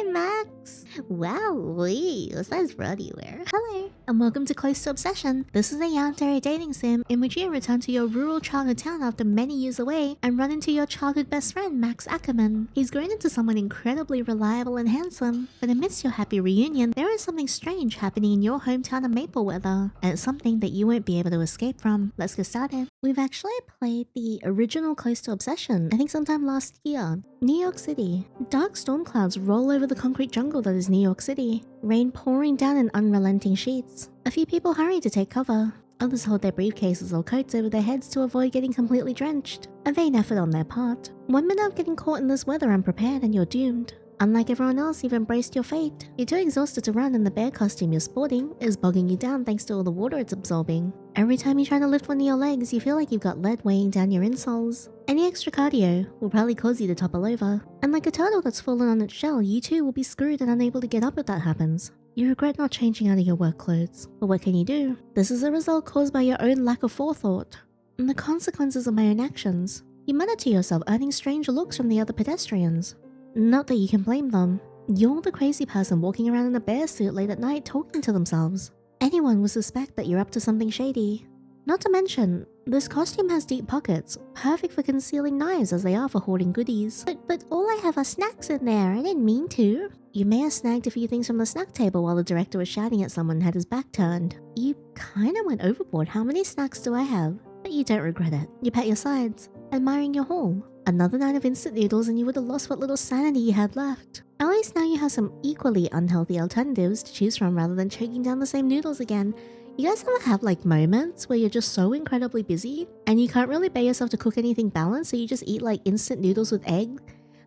Hi, Max! Wow, what size bra do you wear? Hello, and welcome to Close to Obsession. This is a Yandere dating sim in which you return to your rural childhood town after many years away and run into your childhood best friend, Max Ackerman. He's grown into someone incredibly reliable and handsome, but amidst your happy reunion, there is something strange happening in your hometown of Mapleweather, and it's something that you won't be able to escape from. Let's get started. We've actually played the original Close to Obsession, I think sometime last year. New York City. Dark storm clouds roll over the concrete jungle that is New York City, rain pouring down in unrelenting sheets. A few people hurry to take cover. Others hold their briefcases or coats over their heads to avoid getting completely drenched. A vain effort on their part. 1 minute of getting caught in this weather unprepared and you're doomed. Unlike everyone else, you've embraced your fate. You're too exhausted to run and the bear costume you're sporting is bogging you down thanks to all the water it's absorbing. Every time you try to lift one of your legs, you feel like you've got lead weighing down your insoles. Any extra cardio will probably cause you to topple over. And like a turtle that's fallen on its shell, you too will be screwed and unable to get up if that happens. You regret not changing out of your work clothes. But what can you do? This is a result caused by your own lack of forethought and the consequences of my own actions. You mutter to yourself, earning strange looks from the other pedestrians. Not that you can blame them. You're the crazy person walking around in a bear suit late at night talking to themselves. Anyone would suspect that you're up to something shady. Not to mention, this costume has deep pockets, perfect for concealing knives as they are for hoarding goodies. But all I have are snacks in there, I didn't mean to. You may have snagged a few things from the snack table while the director was shouting at someone and had his back turned. You kinda went overboard. How many snacks do I have? But you don't regret it. You pat your sides, admiring your haul. Another night of instant noodles and you would have lost what little sanity you had left. At least now you have some equally unhealthy alternatives to choose from rather than choking down the same noodles again. You guys ever have like moments where you're just so incredibly busy and you can't really bear yourself to cook anything balanced, so you just eat like instant noodles with egg?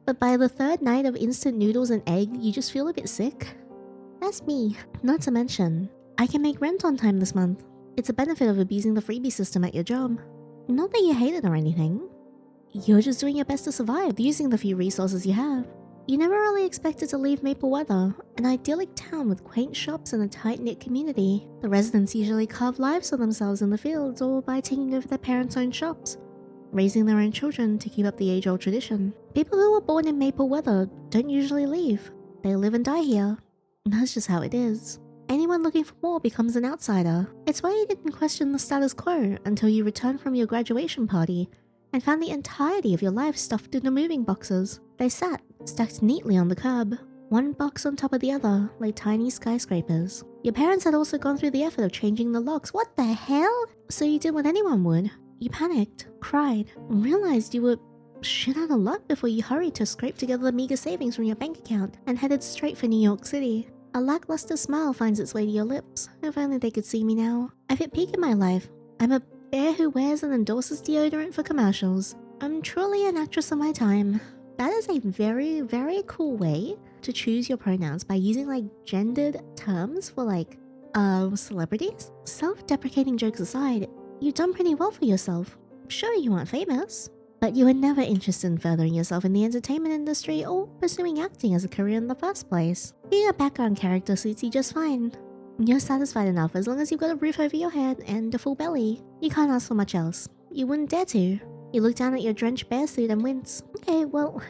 But by the third night of instant noodles and egg, you just feel a bit sick? That's me. Not to mention, I can make rent on time this month. It's a benefit of abusing the freebie system at your job. Not that you hate it or anything. You're just doing your best to survive, using the few resources you have. You never really expected to leave Mapleweather, an idyllic town with quaint shops and a tight-knit community. The residents usually carve lives for themselves in the fields or by taking over their parents' own shops, raising their own children to keep up the age-old tradition. People who were born in Mapleweather don't usually leave. They live and die here. And that's just how it is. Anyone looking for more becomes an outsider. It's why you didn't question the status quo until you returned from your graduation party and found the entirety of your life stuffed into moving boxes. They sat, stacked neatly on the curb, one box on top of the other, like tiny skyscrapers. Your parents had also gone through the effort of changing the locks. What the hell? So you did what anyone would. You panicked, cried, and realized you were shit out of luck before you hurried to scrape together the meager savings from your bank account and headed straight for New York City. A lackluster smile finds its way to your lips. If only they could see me now. I've hit peak in my life. I'm a bear who wears and endorses deodorant for commercials. I'm truly an actress of my time. That is a very, very cool way to choose your pronouns, by using like gendered terms for like, celebrities. Self-deprecating jokes aside, you've done pretty well for yourself. Sure, you aren't famous, but you were never interested in furthering yourself in the entertainment industry or pursuing acting as a career in the first place. Being a background character suits you just fine. You're satisfied enough as long as you've got a roof over your head and a full belly. You can't ask for much else. You wouldn't dare to. You look down at your drenched bear suit and wince. Okay, well,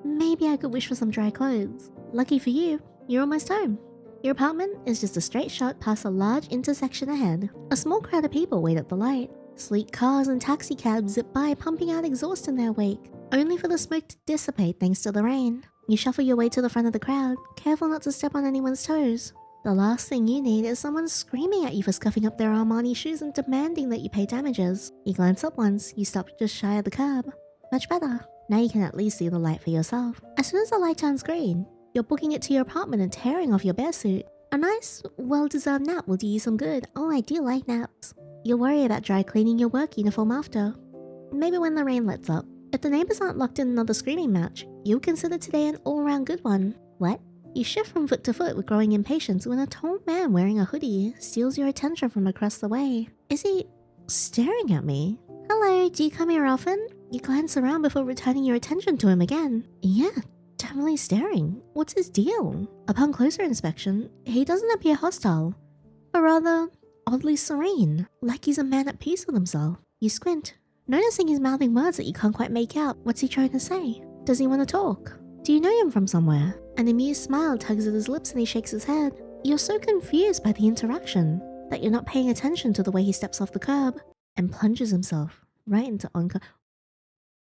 maybe I could wish for some dry clothes. Lucky for you, you're almost home. Your apartment is just a straight shot past a large intersection ahead. A small crowd of people wait at the light. Sleek cars and taxi cabs zip by, pumping out exhaust in their wake, only for the smoke to dissipate thanks to the rain. You shuffle your way to the front of the crowd, careful not to step on anyone's toes. The last thing you need is someone screaming at you for scuffing up their Armani shoes and demanding that you pay damages. You glance up once, you stop just shy of the curb. Much better. Now you can at least see the light for yourself. As soon as the light turns green, you're booking it to your apartment and tearing off your bear suit. A nice, well-deserved nap will do you some good. Oh, I do like naps. You'll worry about dry cleaning your work uniform after. Maybe when the rain lets up. If the neighbors aren't locked in another screaming match, you'll consider today an all-round good one. What? You shift from foot to foot with growing impatience when a tall man wearing a hoodie steals your attention from across the way. Is he staring at me? Hello, do you come here often? You glance around before returning your attention to him again. Yeah, definitely staring. What's his deal? Upon closer inspection, he doesn't appear hostile, but rather oddly serene, like he's a man at peace with himself. You squint, noticing he's mouthing words that you can't quite make out. What's he trying to say? Does he want to talk? Do you know him from somewhere? An amused smile tugs at his lips and he shakes his head. You're so confused by the interaction that you're not paying attention to the way he steps off the curb and plunges himself right into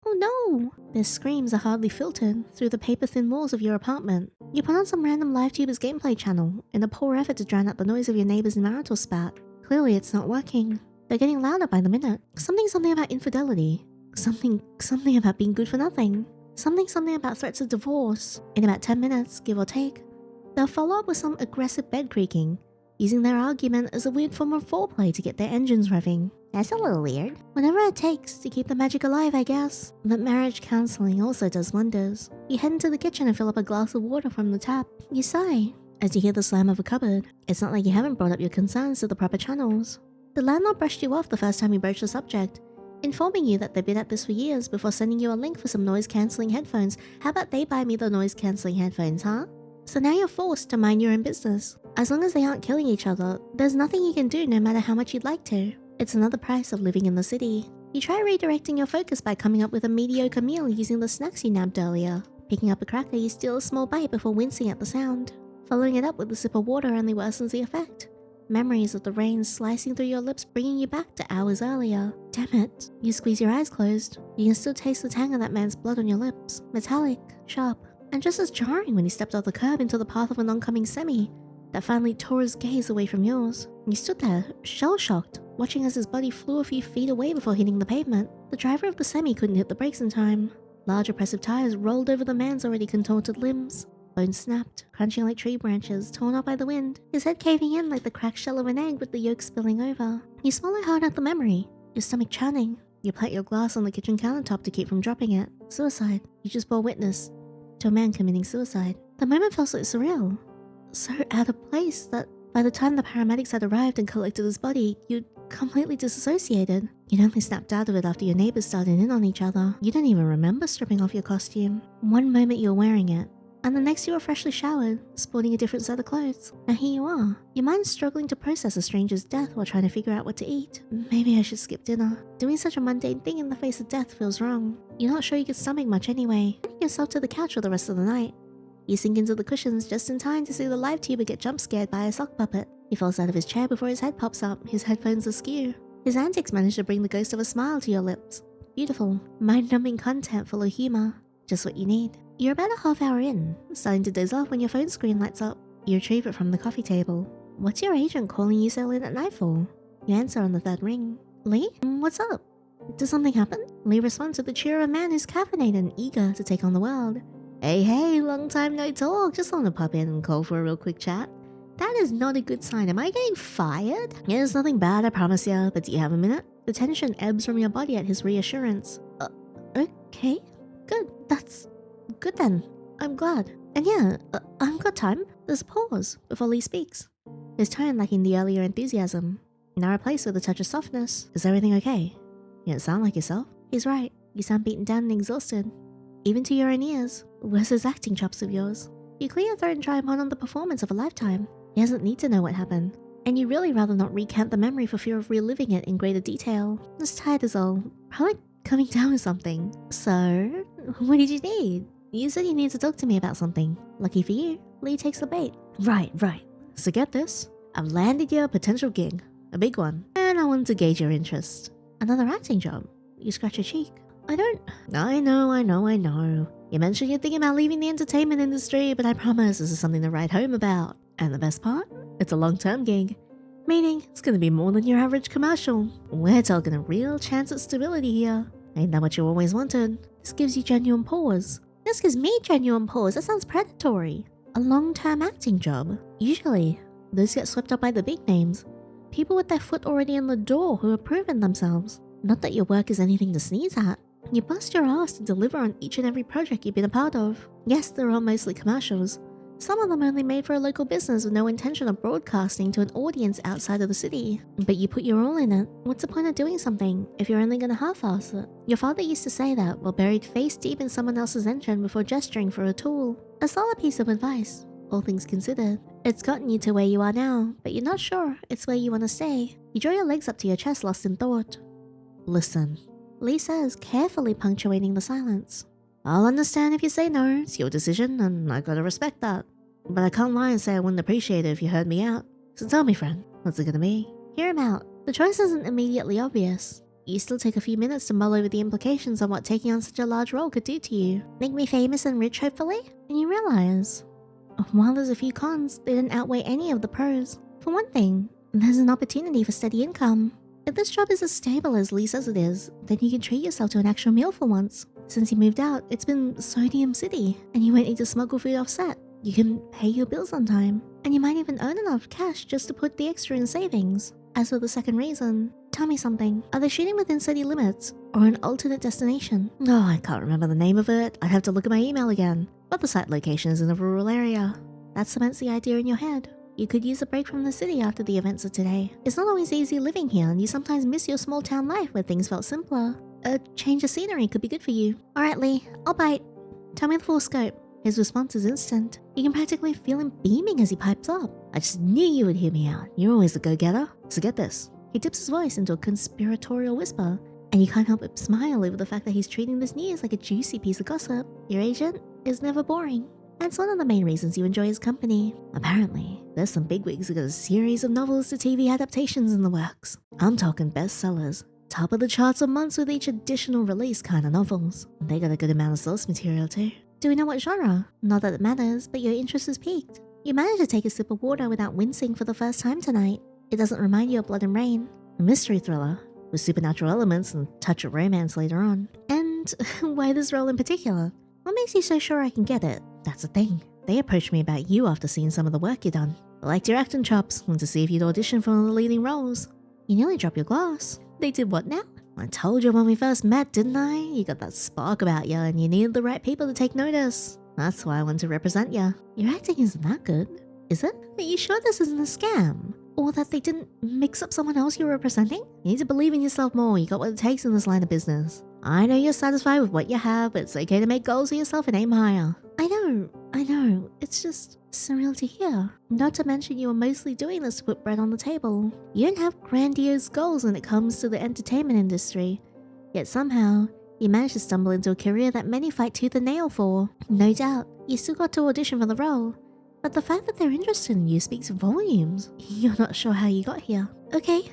Oh no! Their screams are hardly filtered through the paper-thin walls of your apartment. You put on some random live-tuber's gameplay channel in a poor effort to drown out the noise of your neighbor's marital spat. Clearly it's not working. They're getting louder by the minute. Something about infidelity. Something about being good for nothing. Something about threats of divorce. In about 10 minutes, give or take, they'll follow up with some aggressive bed creaking, using their argument as a weird form of foreplay to get their engines revving. That's a little weird. Whatever it takes to keep the magic alive, I guess. But marriage counseling also does wonders. You head into the kitchen and fill up a glass of water from the tap. You sigh as you hear the slam of a cupboard. It's not like you haven't brought up your concerns to the proper channels. The landlord brushed you off the first time you broached the subject, informing you that they've been at this for years before sending you a link for some noise-cancelling headphones. How about they buy me the noise-cancelling headphones, huh? So now you're forced to mind your own business. As long as they aren't killing each other, there's nothing you can do no matter how much you'd like to. It's another price of living in the city. You try redirecting your focus by coming up with a mediocre meal using the snacks you nabbed earlier. Picking up a cracker, you steal a small bite before wincing at the sound. Following it up with a sip of water only worsens the effect. Memories of the rain slicing through your lips bringing you back to hours earlier. Damn it. You squeeze your eyes closed. You can still taste the tang of that man's blood on your lips. Metallic, sharp, and just as jarring when he stepped off the curb into the path of an oncoming semi that finally tore his gaze away from yours. You stood there, shell-shocked, watching as his body flew a few feet away before hitting the pavement. The driver of the semi couldn't hit the brakes in time. Large oppressive tires rolled over the man's already contorted limbs. Bones snapped, crunching like tree branches, torn up by the wind, his head caving in like the cracked shell of an egg with the yolk spilling over. You swallow hard at the memory, your stomach churning. You plant your glass on the kitchen countertop to keep from dropping it. Suicide. You just bore witness to a man committing suicide. The moment felt so surreal, so out of place that by the time the paramedics had arrived and collected his body, you'd completely disassociated. You'd only snapped out of it after your neighbors started in on each other. You don't even remember stripping off your costume. One moment you were wearing it, and the next you were freshly showered, sporting a different set of clothes. Now here you are, your mind's struggling to process a stranger's death while trying to figure out what to eat. Maybe I should skip dinner. Doing such a mundane thing in the face of death feels wrong. You're not sure you could stomach much anyway. Handing yourself to the couch for the rest of the night. You sink into the cushions just in time to see the live tuber get jump scared by a sock puppet. He falls out of his chair before his head pops up, his headphones askew. His antics manage to bring the ghost of a smile to your lips. Beautiful, mind-numbing content full of humor. Just what you need. You're about a half hour in, starting to doze off when your phone screen lights up. You retrieve it from the coffee table. What's your agent calling you so late at night for? You answer on the third ring. Lee? What's up? Does something happen? Lee responds with the cheer of a man who's caffeinated and eager to take on the world. Hey, long time no talk. Just want to pop in and call for a real quick chat. That is not a good sign. Am I getting fired? Yeah, it's nothing bad, I promise ya, but do you have a minute? The tension ebbs from your body at his reassurance. Okay. Good. That's good then. I'm glad. And yeah, I've got time. There's a pause before Lee speaks. His tone lacking the earlier enthusiasm, now replaced with a touch of softness. Is everything okay? You don't sound like yourself. He's right. You sound beaten down and exhausted. Even to your own ears. Where's those acting chops of yours? You clear your throat and try and put on the performance of a lifetime. He doesn't need to know what happened. And you really rather not recount the memory for fear of reliving it in greater detail. Just tired as all. Probably coming down with something. So, what did you need? You said you need to talk to me about something. Lucky for you, Lee takes the bait. Right. So get this. I've landed you a potential gig. A big one. And I wanted to gauge your interest. Another acting job. You scratch your cheek. I know. You mentioned you're thinking about leaving the entertainment industry, but I promise this is something to write home about. And the best part? It's a long-term gig. Meaning, it's gonna be more than your average commercial. We're talking a real chance at stability here. Ain't that what you always wanted? This gives you genuine pause. This gives me genuine pause. That sounds predatory. A long-term acting job. Usually, those get swept up by the big names. People with their foot already in the door who have proven themselves. Not that your work is anything to sneeze at. You bust your ass to deliver on each and every project you've been a part of. Yes, they're all mostly commercials. Some of them only made for a local business with no intention of broadcasting to an audience outside of the city. But you put your all in it. What's the point of doing something if you're only gonna half-ass it? Your father used to say that while buried face deep in someone else's engine before gesturing for a tool. A solid piece of advice, all things considered. It's gotten you to where you are now, but you're not sure it's where you want to stay. You draw your legs up to your chest, lost in thought. Listen, Lee says, carefully punctuating the silence. I'll understand if you say no. It's your decision, and I gotta respect that. But I can't lie and say I wouldn't appreciate it if you heard me out. So tell me, friend, what's it gonna be? Hear him out. The choice isn't immediately obvious. You still take a few minutes to mull over the implications on what taking on such a large role could do to you. Make me famous and rich, hopefully? And you realize, while there's a few cons, they didn't outweigh any of the pros. For one thing, there's an opportunity for steady income. If this job is as stable as Lee says it is, then you can treat yourself to an actual meal for once. Since you moved out, it's been Sodium City, and you won't need to smuggle food offset. You can pay your bills on time, and you might even earn enough cash just to put the extra in savings. As for the second reason, tell me something. Are they shooting within city limits or an alternate destination? Oh, I can't remember the name of it. I'd have to look at my email again. But the site location is in a rural area. That cements the idea in your head. You could use a break from the city after the events of today. It's not always easy living here, and you sometimes miss your small town life where things felt simpler. A change of scenery could be good for you. Alright, Lee, I'll bite. Tell me the full scope. His response is instant. You can practically feel him beaming as he pipes up. I just knew you would hear me out. You're always a go-getter. So get this. He dips his voice into a conspiratorial whisper, and you can't help but smile over the fact that he's treating this news like a juicy piece of gossip. Your agent is never boring. And it's one of the main reasons you enjoy his company. Apparently, there's some bigwigs who got a series of novels to TV adaptations in the works. I'm talking bestsellers. Top of the charts of months with each additional release kind of novels. They got a good amount of source material too. Do we know what genre? Not that it matters, but your interest is piqued. You managed to take a sip of water without wincing for the first time tonight. It doesn't remind you of Blood and Rain, a mystery thriller with supernatural elements and a touch of romance later on. And why this role in particular? What makes you so sure I can get it? That's the thing. They approached me about you after seeing some of the work you done. They liked your acting chops, wanted to see if you'd audition for one of the leading roles. You nearly dropped your glass. They did what now? I told you when we first met, didn't I? You got that spark about you and you needed the right people to take notice. That's why I want to represent you. Your acting isn't that good, is it? Are you sure this isn't a scam? Or that they didn't mix up someone else you're representing? You need to believe in yourself more. You got what it takes in this line of business. I know you're satisfied with what you have, but it's okay to make goals for yourself and aim higher. I know. It's just surreal to hear. Not to mention you are mostly doing this to put bread on the table. You don't have grandiose goals when it comes to the entertainment industry. Yet somehow, you managed to stumble into a career that many fight tooth and nail for. No doubt, you still got to audition for the role. But the fact that they're interested in you speaks volumes. You're not sure how you got here. Okay.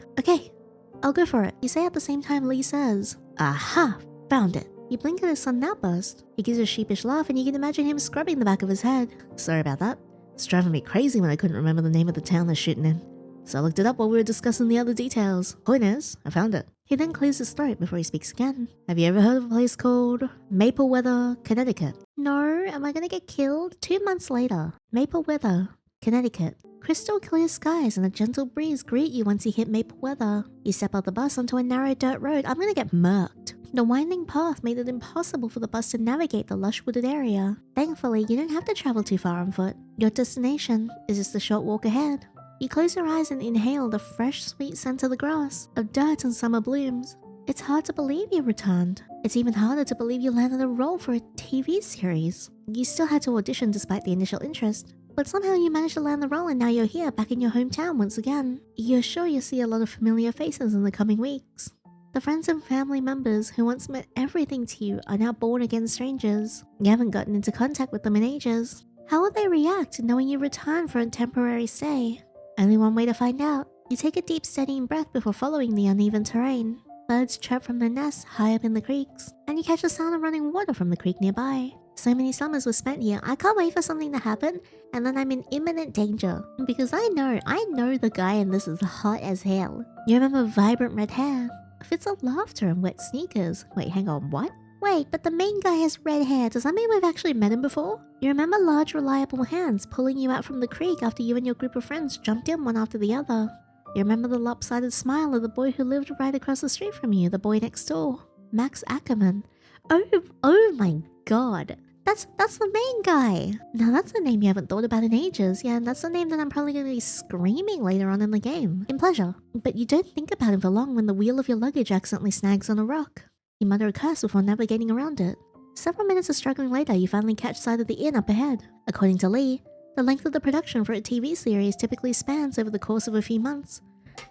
I'll go for it. You say at the same time Lee says, aha, found it. You blink at his sudden outburst. He gives a sheepish laugh and you can imagine him scrubbing the back of his head. Sorry about that. It's driving me crazy when I couldn't remember the name of the town they're shooting in. So I looked it up while we were discussing the other details. Point is, I found it. He then clears his throat before he speaks again. Have you ever heard of a place called Mapleweather, Connecticut? No, am I gonna get killed? 2 months later. Mapleweather, Connecticut. Crystal clear skies and a gentle breeze greet you once you hit Mapleweather. You step out the bus onto a narrow dirt road. I'm gonna get murked. The winding path made it impossible for the bus to navigate the lush wooded area. Thankfully, you don't have to travel too far on foot. Your destination is just a short walk ahead. You close your eyes and inhale the fresh, sweet scent of the grass, of dirt and summer blooms. It's hard to believe you returned. It's even harder to believe you landed a role for a TV series. You still had to audition despite the initial interest, but somehow you managed to land the role and now you're here back in your hometown once again. You're sure you'll see a lot of familiar faces in the coming weeks. The friends and family members who once meant everything to you are now born-again strangers. You haven't gotten into contact with them in ages. How will they react knowing you return for a temporary stay? Only one way to find out. You take a deep, steadying breath before following the uneven terrain. Birds chirp from their nests high up in the creeks, and you catch the sound of running water from the creek nearby. So many summers were spent here, I can't wait for something to happen, and then I'm in imminent danger. Because I know the guy in this is hot as hell. You remember vibrant red hair, fits of laughter and wet sneakers. Wait, hang on, what? Wait, but the main guy has red hair. Does that mean we've actually met him before? You remember large, reliable hands pulling you out from the creek after you and your group of friends jumped in one after the other. You remember the lopsided smile of the boy who lived right across the street from you, the boy next door, Max Ackerman. Oh my god. That's the main guy. Now that's a name you haven't thought about in ages. Yeah, and that's the name that I'm probably going to be screaming later on in the game. In pleasure. But you don't think about him for long when the wheel of your luggage accidentally snags on a rock. You mutter a curse before navigating around it. Several minutes of struggling later, you finally catch sight of the inn up ahead. According to Lee, the length of the production for a TV series typically spans over the course of a few months.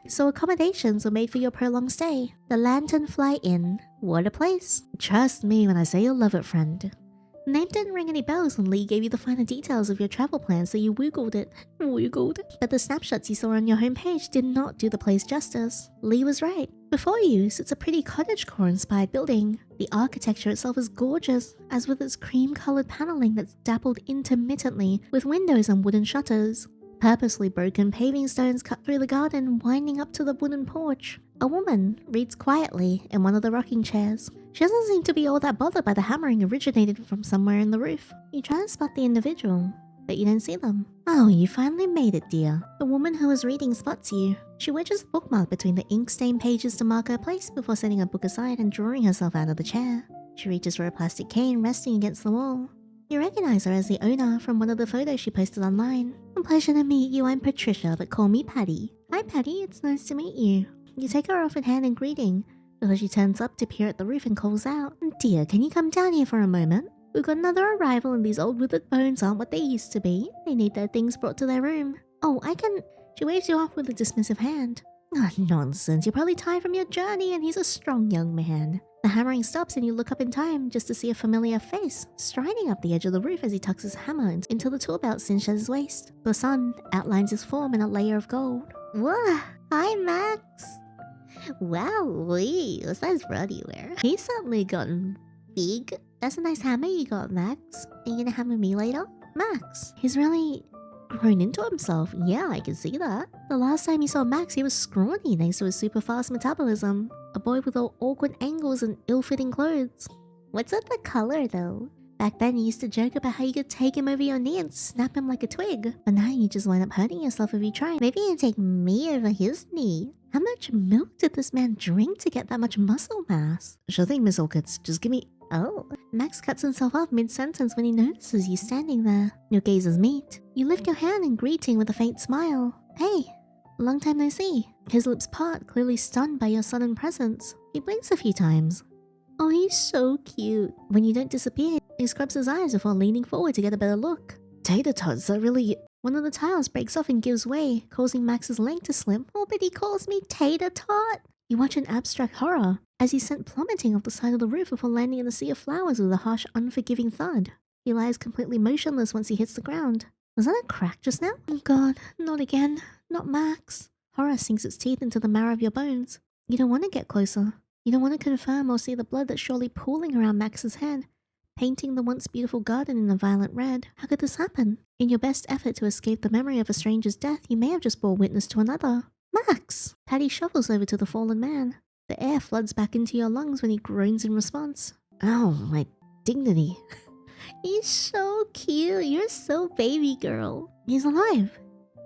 So accommodations were made for your prolonged stay. The Lanternfly Inn. What a place. Trust me when I say you'll love it, friend. The name didn't ring any bells when Lee gave you the finer details of your travel plan, so you wiggled it. But the snapshots you saw on your homepage did not do the place justice. Lee was right. Before you sits a pretty cottagecore-inspired building. The architecture itself is gorgeous, as with its cream-colored paneling that's dappled intermittently with windows and wooden shutters. Purposely broken paving stones cut through the garden, winding up to the wooden porch. A woman reads quietly in one of the rocking chairs. She doesn't seem to be all that bothered by the hammering originated from somewhere in the roof. You try to spot the individual, but you don't see them. Oh, you finally made it, dear. The woman who was reading spots you. She wedges a bookmark between the ink-stained pages to mark her place before setting her book aside and drawing herself out of the chair. She reaches for a plastic cane resting against the wall. You recognize her as the owner from one of the photos she posted online. A pleasure to meet you, I'm Patricia, but call me Patty. Hi Patty, it's nice to meet you. You take her off in hand in greeting, before she turns up to peer at the roof and calls out, Dear, can you come down here for a moment? We've got another arrival and these old withered bones aren't what they used to be. They need their things brought to their room. Oh, I can... She waves you off with a dismissive hand. Oh, nonsense, you're probably tired from your journey and he's a strong young man. The hammering stops and you look up in time just to see a familiar face striding up the edge of the roof as he tucks his hammer into the tool belt cinched at his waist. The sun outlines his form in a layer of gold. Whoa! Hi, Max! Wow, what's that rod you wear? He's suddenly gotten big. That's a nice hammer you got, Max. Are you gonna hammer me later? Max, he's really grown into himself. Yeah, I can see that. The last time you saw Max, he was scrawny thanks to his super fast metabolism. A boy with all awkward angles and ill-fitting clothes. What's with the color, though? Back then, you used to joke about how you could take him over your knee and snap him like a twig. But now you just wind up hurting yourself if you try. Maybe you can take me over his knee. How much milk did this man drink to get that much muscle mass? Sure thing, Miss Orchids. Just give me... Oh. Max cuts himself off mid-sentence when he notices you standing there. Your gazes meet. You lift your hand in greeting with a faint smile. Hey, long time no see. His lips part, clearly stunned by your sudden presence. He blinks a few times. Oh, he's so cute. When you don't disappear, he scrubs his eyes before leaning forward to get a better look. Tater tots are really... One of the tiles breaks off and gives way, causing Max's leg to slip. Oh, but he calls me Tater Tot. You watch in abstract horror as he's sent plummeting off the side of the roof before landing in a sea of flowers with a harsh, unforgiving thud. He lies completely motionless once he hits the ground. Was that a crack just now? Oh god, not again. Not Max. Horror sinks its teeth into the marrow of your bones. You don't want to get closer. You don't want to confirm or see the blood that's surely pooling around Max's head, painting the once beautiful garden in a violent red. How could this happen? In your best effort to escape the memory of a stranger's death, you may have just bore witness to another. Max! Patty shuffles over to the fallen man. The air floods back into your lungs when he groans in response. Oh, my dignity. He's so cute. You're so baby girl. He's alive.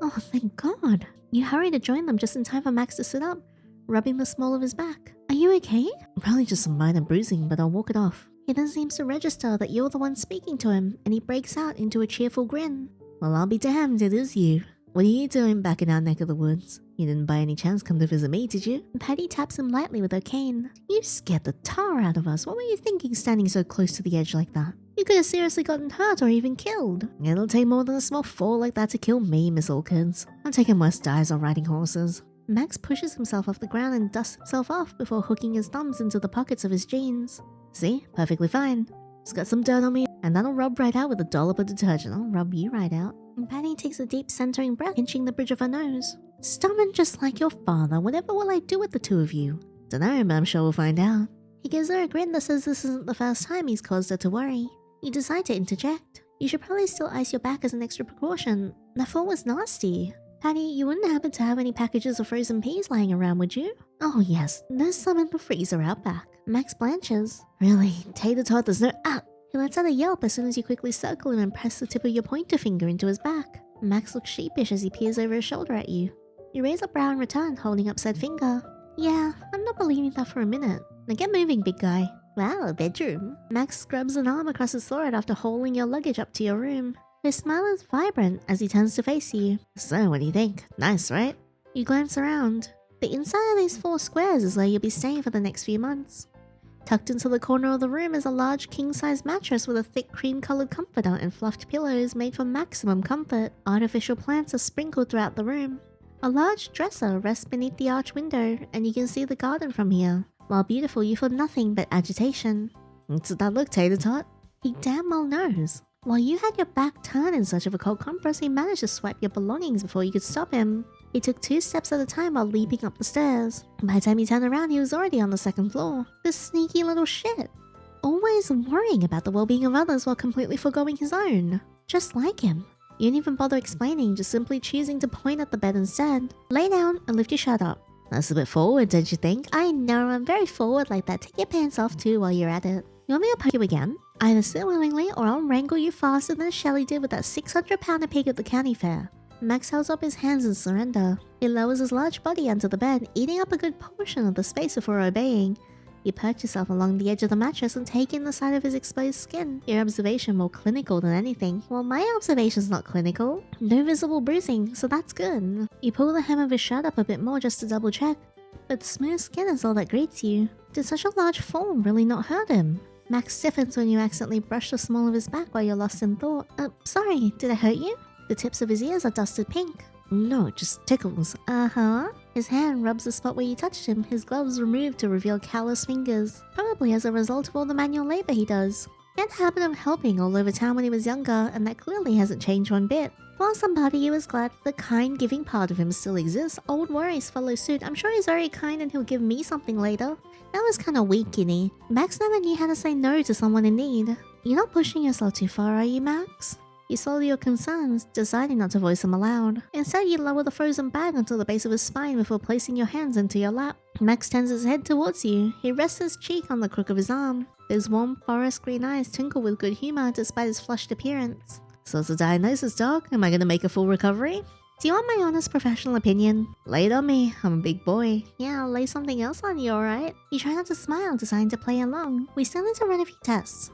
Oh, thank God. You hurry to join them just in time for Max to sit up, rubbing the small of his back. Are you okay? Probably just some minor bruising, but I'll walk it off. He then seems to register that you're the one speaking to him, and he breaks out into a cheerful grin. Well, I'll be damned, it is you. What are you doing back in our neck of the woods? You didn't by any chance come to visit me, did you? Patty taps him lightly with her cane. You scared the tar out of us. What were you thinking standing so close to the edge like that? You could have seriously gotten hurt or even killed. It'll take more than a small fall like that to kill me, Miss Orchids. I'm taking worse dives on riding horses. Max pushes himself off the ground and dusts himself off before hooking his thumbs into the pockets of his jeans. See? Perfectly fine. Just got some dirt on me, and that'll rub right out with a dollop of detergent. I'll rub you right out. And Patty takes a deep centering breath, pinching the bridge of her nose. Stubborn just like your father. Whatever will I do with the two of you? Dunno, but I'm sure we'll find out. He gives her a grin that says this isn't the first time he's caused her to worry. You decide to interject. You should probably still ice your back as an extra precaution. The fall was nasty. Patty, you wouldn't happen to have any packages of frozen peas lying around, would you? Oh yes, there's some in the freezer out back. Max blanches. Really? Tater tot, there's no... Ah! He lets out a yelp as soon as you quickly circle him and press the tip of your pointer finger into his back. Max looks sheepish as he peers over his shoulder at you. You raise a brow in return, holding up said finger. Yeah, I'm not believing that for a minute. Now get moving, big guy. Wow, a bedroom. Max scrubs an arm across his forehead after hauling your luggage up to your room. His smile is vibrant as he turns to face you. So, what do you think? Nice, right? You glance around. The inside of these 4 squares is where you'll be staying for the next few months. Tucked into the corner of the room is a large king-size mattress with a thick cream-colored comforter and fluffed pillows made for maximum comfort. Artificial plants are sprinkled throughout the room. A large dresser rests beneath the arch window, and you can see the garden from here. While beautiful, you feel nothing but agitation. What's that look, Tater Tot? He damn well knows. While you had your back turned in search of a cold compress, he managed to swipe your belongings before you could stop him. He took 2 steps at a time while leaping up the stairs. By the time he turned around, he was already on the 2nd floor. This sneaky little shit. Always worrying about the well-being of others while completely forgoing his own. Just like him. You didn't even bother explaining, just simply choosing to point at the bed instead. Lay down and lift your shirt up. That's a bit forward, don't you think? I know, I'm very forward like that. Take your pants off too while you're at it. You want me to poke you again? Either sit willingly or I'll wrangle you faster than Shelley did with that 600-pounder pig at the county fair. Max holds up his hands in surrender. He lowers his large body onto the bed, eating up a good portion of the space before obeying. You perch yourself along the edge of the mattress and take in the sight of his exposed skin. Your observation more clinical than anything. Well, my observation's not clinical. No visible bruising, so that's good. You pull the hem of his shirt up a bit more just to double check. But smooth skin is all that greets you. Did such a large fall really not hurt him? Max stiffens when you accidentally brush the small of his back while you're lost in thought. Sorry, did I hurt you? The tips of his ears are dusted pink. No, it just tickles. Uh-huh. His hand rubs the spot where you touched him, his gloves removed to reveal callous fingers. Probably as a result of all the manual labor he does. He had a habit of helping all over town when he was younger, and that clearly hasn't changed one bit. While some part of you is glad the kind giving part of him still exists, old worries follow suit. I'm sure he's very kind and he'll give me something later. That was kinda weak, Yinny. Max never knew how to say no to someone in need. You're not pushing yourself too far, are you, Max? You swallow your concerns, deciding not to voice them aloud. Instead, you lower the frozen bag onto the base of his spine before placing your hands into your lap. Max turns his head towards you. He rests his cheek on the crook of his arm. His warm forest green eyes twinkle with good humor despite his flushed appearance. So it's a diagnosis, Doc. Am I gonna make a full recovery? Do you want my honest professional opinion? Lay it on me. I'm a big boy. Yeah, I'll lay something else on you, alright? You try not to smile, deciding to play along. We still need to run a few tests.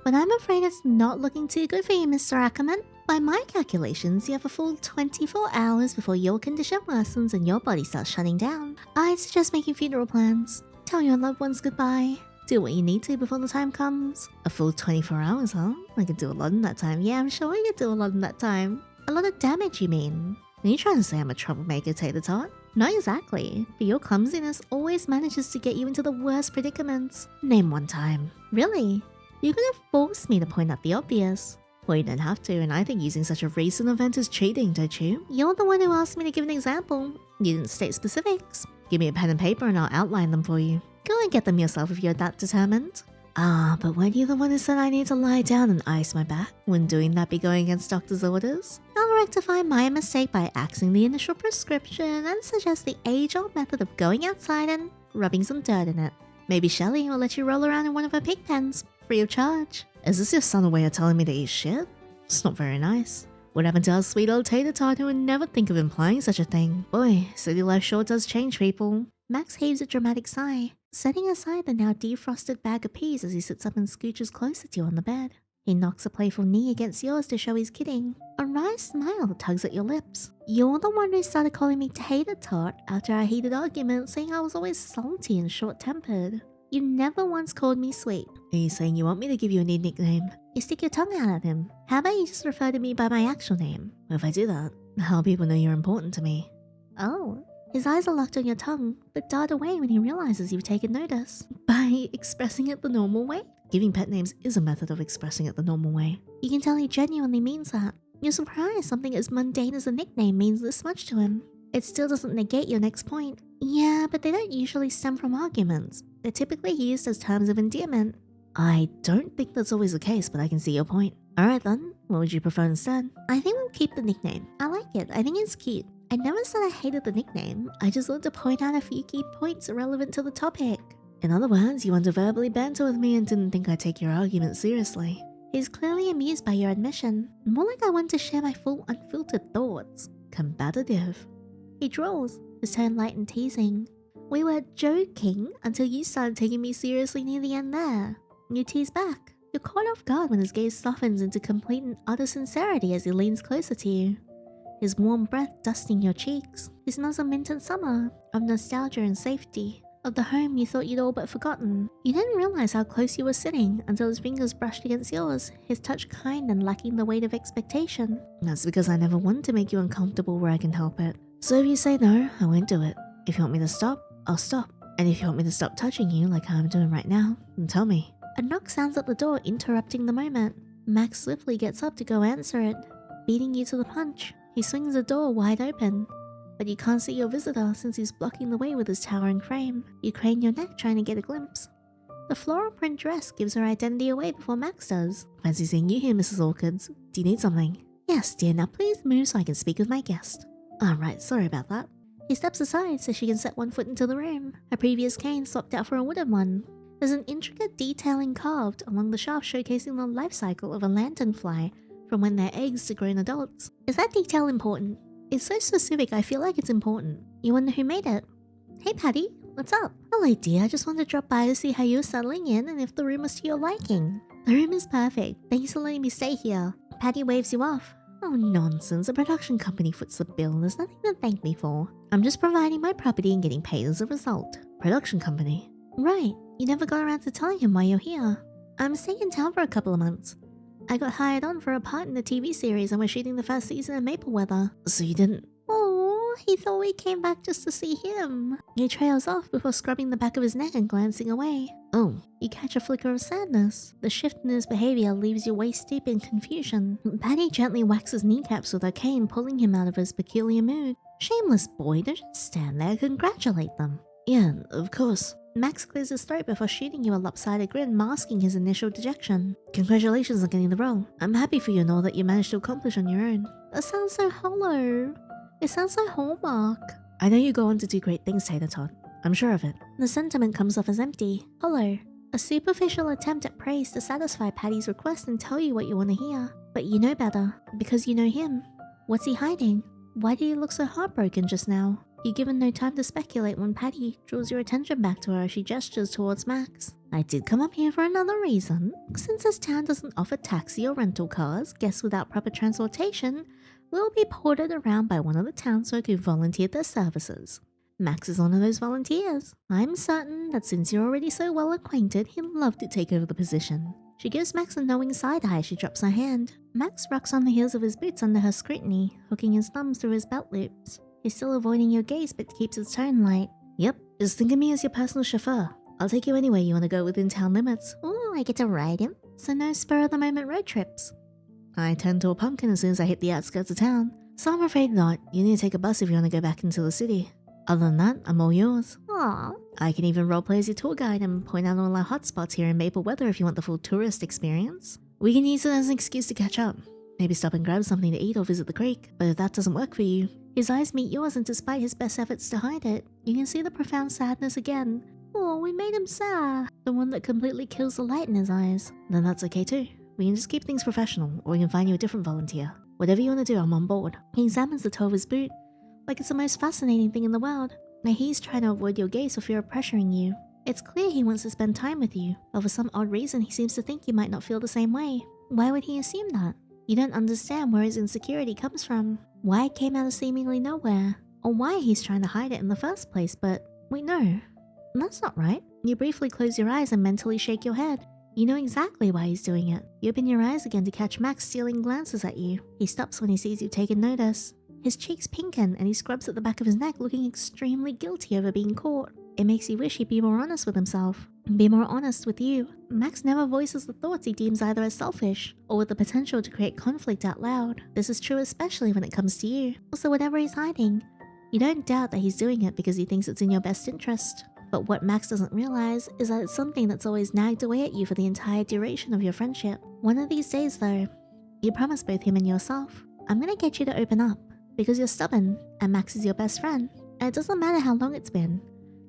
But I'm afraid it's not looking too good for you, Mr. Ackerman. By my calculations, you have a full 24 hours before your condition worsens and your body starts shutting down. I'd suggest making funeral plans. Tell your loved ones goodbye. Do what you need to before the time comes. A full 24 hours, huh? I could do a lot in that time. Yeah, I'm sure you could do a lot in that time. A lot of damage, you mean? Are you trying to say I'm a troublemaker, Tater Tot? Not exactly, but your clumsiness always manages to get you into the worst predicaments. Name one time. Really? You could have forced me to point out the obvious. Well, you don't have to, and I think using such a recent event is cheating, don't you? You're the one who asked me to give an example. You didn't state specifics. Give me a pen and paper and I'll outline them for you. Go and get them yourself if you're that determined. Ah, but weren't you the one who said I need to lie down and ice my back? Wouldn't doing that be going against doctor's orders? I'll rectify my mistake by axing the initial prescription and suggest the age-old method of going outside and rubbing some dirt in it. Maybe Shelley will let you roll around in one of her pig pens, free of charge. Is this your subtle way of telling me to eat shit? It's not very nice. What happened to our sweet old Tater Tot who would never think of implying such a thing? Boy, city life sure does change people. Max heaves a dramatic sigh, setting aside the now defrosted bag of peas as he sits up and scooches closer to you on the bed. He knocks a playful knee against yours to show he's kidding. A wry smile tugs at your lips. You're the one who started calling me Tater Tot after our heated argument, saying I was always salty and short-tempered. You never once called me sweet. Are you saying you want me to give you a new nickname? You stick your tongue out at him. How about you just refer to me by my actual name? If I do that, how will people know you're important to me? Oh. His eyes are locked on your tongue, but dart away when he realizes you've taken notice. By expressing it the normal way? Giving pet names is a method of expressing it the normal way. You can tell he genuinely means that. You're surprised something as mundane as a nickname means this much to him. It still doesn't negate your next point. Yeah, but they don't usually stem from arguments. They're typically used as terms of endearment. I don't think that's always the case, but I can see your point. Alright then, what would you prefer instead? I think we'll keep the nickname. I like it. I think it's cute. I never said I hated the nickname. I just want to point out a few key points relevant to the topic. In other words, you want to verbally banter with me and didn't think I'd take your argument seriously. He's clearly amused by your admission. More like I want to share my full unfiltered thoughts. Combative. He drawls, his tone light and teasing. We were joking until you started taking me seriously near the end there. You tease back. You're caught off guard when his gaze softens into complete and utter sincerity as he leans closer to you. His warm breath dusting your cheeks. He smells of mint and summer, of nostalgia and safety, of the home you thought you'd all but forgotten. You didn't realize how close you were sitting until his fingers brushed against yours, his touch kind and lacking the weight of expectation. That's because I never wanted to make you uncomfortable where I can help it. So if you say no, I won't do it. If you want me to stop, I'll stop. And if you want me to stop touching you like I'm doing right now, then tell me. A knock sounds at the door, interrupting the moment. Max swiftly gets up to go answer it, beating you to the punch. He swings the door wide open, but you can't see your visitor since he's blocking the way with his towering frame. You crane your neck trying to get a glimpse. The floral print dress gives her identity away before Max does. Fancy seeing you here, Mrs. Orchids. Do you need something? Yes, dear, now please move so I can speak with my guest. Alright, sorry about that. He steps aside so she can set one foot into the room, her previous cane swapped out for a wooden one. There's an intricate detailing carved along the shaft showcasing the life cycle of a lanternfly from when they're eggs to grown adults. Is that detail important? It's so specific, I feel like it's important. You wonder who made it? Hey Patty, what's up? Hello dear, I just wanted to drop by to see how you were settling in and if the room was to your liking. The room is perfect. Thanks for letting me stay here. Patty waves you off. Oh nonsense, a production company foots the bill. There's nothing to thank me for. I'm just providing my property and getting paid as a result. Production company? Right, you never got around to telling him why you're here. I'm staying in town for a couple of months. I got hired on for a part in the TV series and we're shooting the first season of Maple Weather. So you didn't... Oh, he thought we came back just to see him. He trails off before scrubbing the back of his neck and glancing away. Oh, you catch a flicker of sadness. The shift in his behavior leaves you waist deep in confusion. Patty gently whacks his kneecaps with her cane, pulling him out of his peculiar mood. Shameless boy, don't just stand there, congratulate them. Yeah, of course. Max clears his throat before shooting you a lopsided grin, masking his initial dejection. Congratulations on getting the role. I'm happy for you and all that you managed to accomplish on your own. That sounds so hollow. It sounds so Hallmark. I know you go on to do great things, Tater Tot. I'm sure of it. The sentiment comes off as empty, hollow. A superficial attempt at praise to satisfy Patty's request and tell you what you want to hear. But you know better, because you know him. What's he hiding? Why did he look so heartbroken just now? You're given no time to speculate when Patty draws your attention back to her as she gestures towards Max. I did come up here for another reason. Since this town doesn't offer taxi or rental cars, guests without proper transportation will be ported around by one of the townsfolk who volunteered their services. Max is one of those volunteers. I'm certain that since you're already so well acquainted, he'd love to take over the position. She gives Max a knowing side-eye as she drops her hand. Max rocks on the heels of his boots under her scrutiny, hooking his thumbs through his belt loops. He's still avoiding your gaze but keeps his tone light. Yep, just think of me as your personal chauffeur. I'll take you anywhere you want to go within town limits. Ooh, I get to ride him. So no spur-of-the-moment road trips. I turn to a pumpkin as soon as I hit the outskirts of town. So I'm afraid not. You need to take a bus if you want to go back into the city. Other than that, I'm all yours. Aww. I can even roleplay as your tour guide and point out all our hotspots here in Maple Weather if you want the full tourist experience. We can use it as an excuse to catch up. Maybe stop and grab something to eat or visit the creek. But if that doesn't work for you, his eyes meet yours and despite his best efforts to hide it, you can see the profound sadness again. Oh, we made him sad. The one that completely kills the light in his eyes. Then that's okay too. We can just keep things professional, or we can find you a different volunteer. Whatever you want to do, I'm on board. He examines the toe of his boot, like it's the most fascinating thing in the world. Now he's trying to avoid your gaze for fear of pressuring you. It's clear he wants to spend time with you, but for some odd reason he seems to think you might not feel the same way. Why would he assume that? You don't understand where his insecurity comes from, why it came out of seemingly nowhere, or why he's trying to hide it in the first place, but wait, no. That's not right. You briefly close your eyes and mentally shake your head. You know exactly why he's doing it. You open your eyes again to catch Max stealing glances at you. He stops when he sees you've taken notice. His cheeks pinken and he scrubs at the back of his neck, looking extremely guilty over being caught. It makes you wish he'd be more honest with himself, and be more honest with you. Max never voices the thoughts he deems either as selfish, or with the potential to create conflict out loud. This is true especially when it comes to you. Also, whatever he's hiding, you don't doubt that he's doing it because he thinks it's in your best interest. But what Max doesn't realize is that it's something that's always nagged away at you for the entire duration of your friendship. One of these days though, you promise both him and yourself, I'm gonna get you to open up, because you're stubborn, and Max is your best friend, and it doesn't matter how long it's been.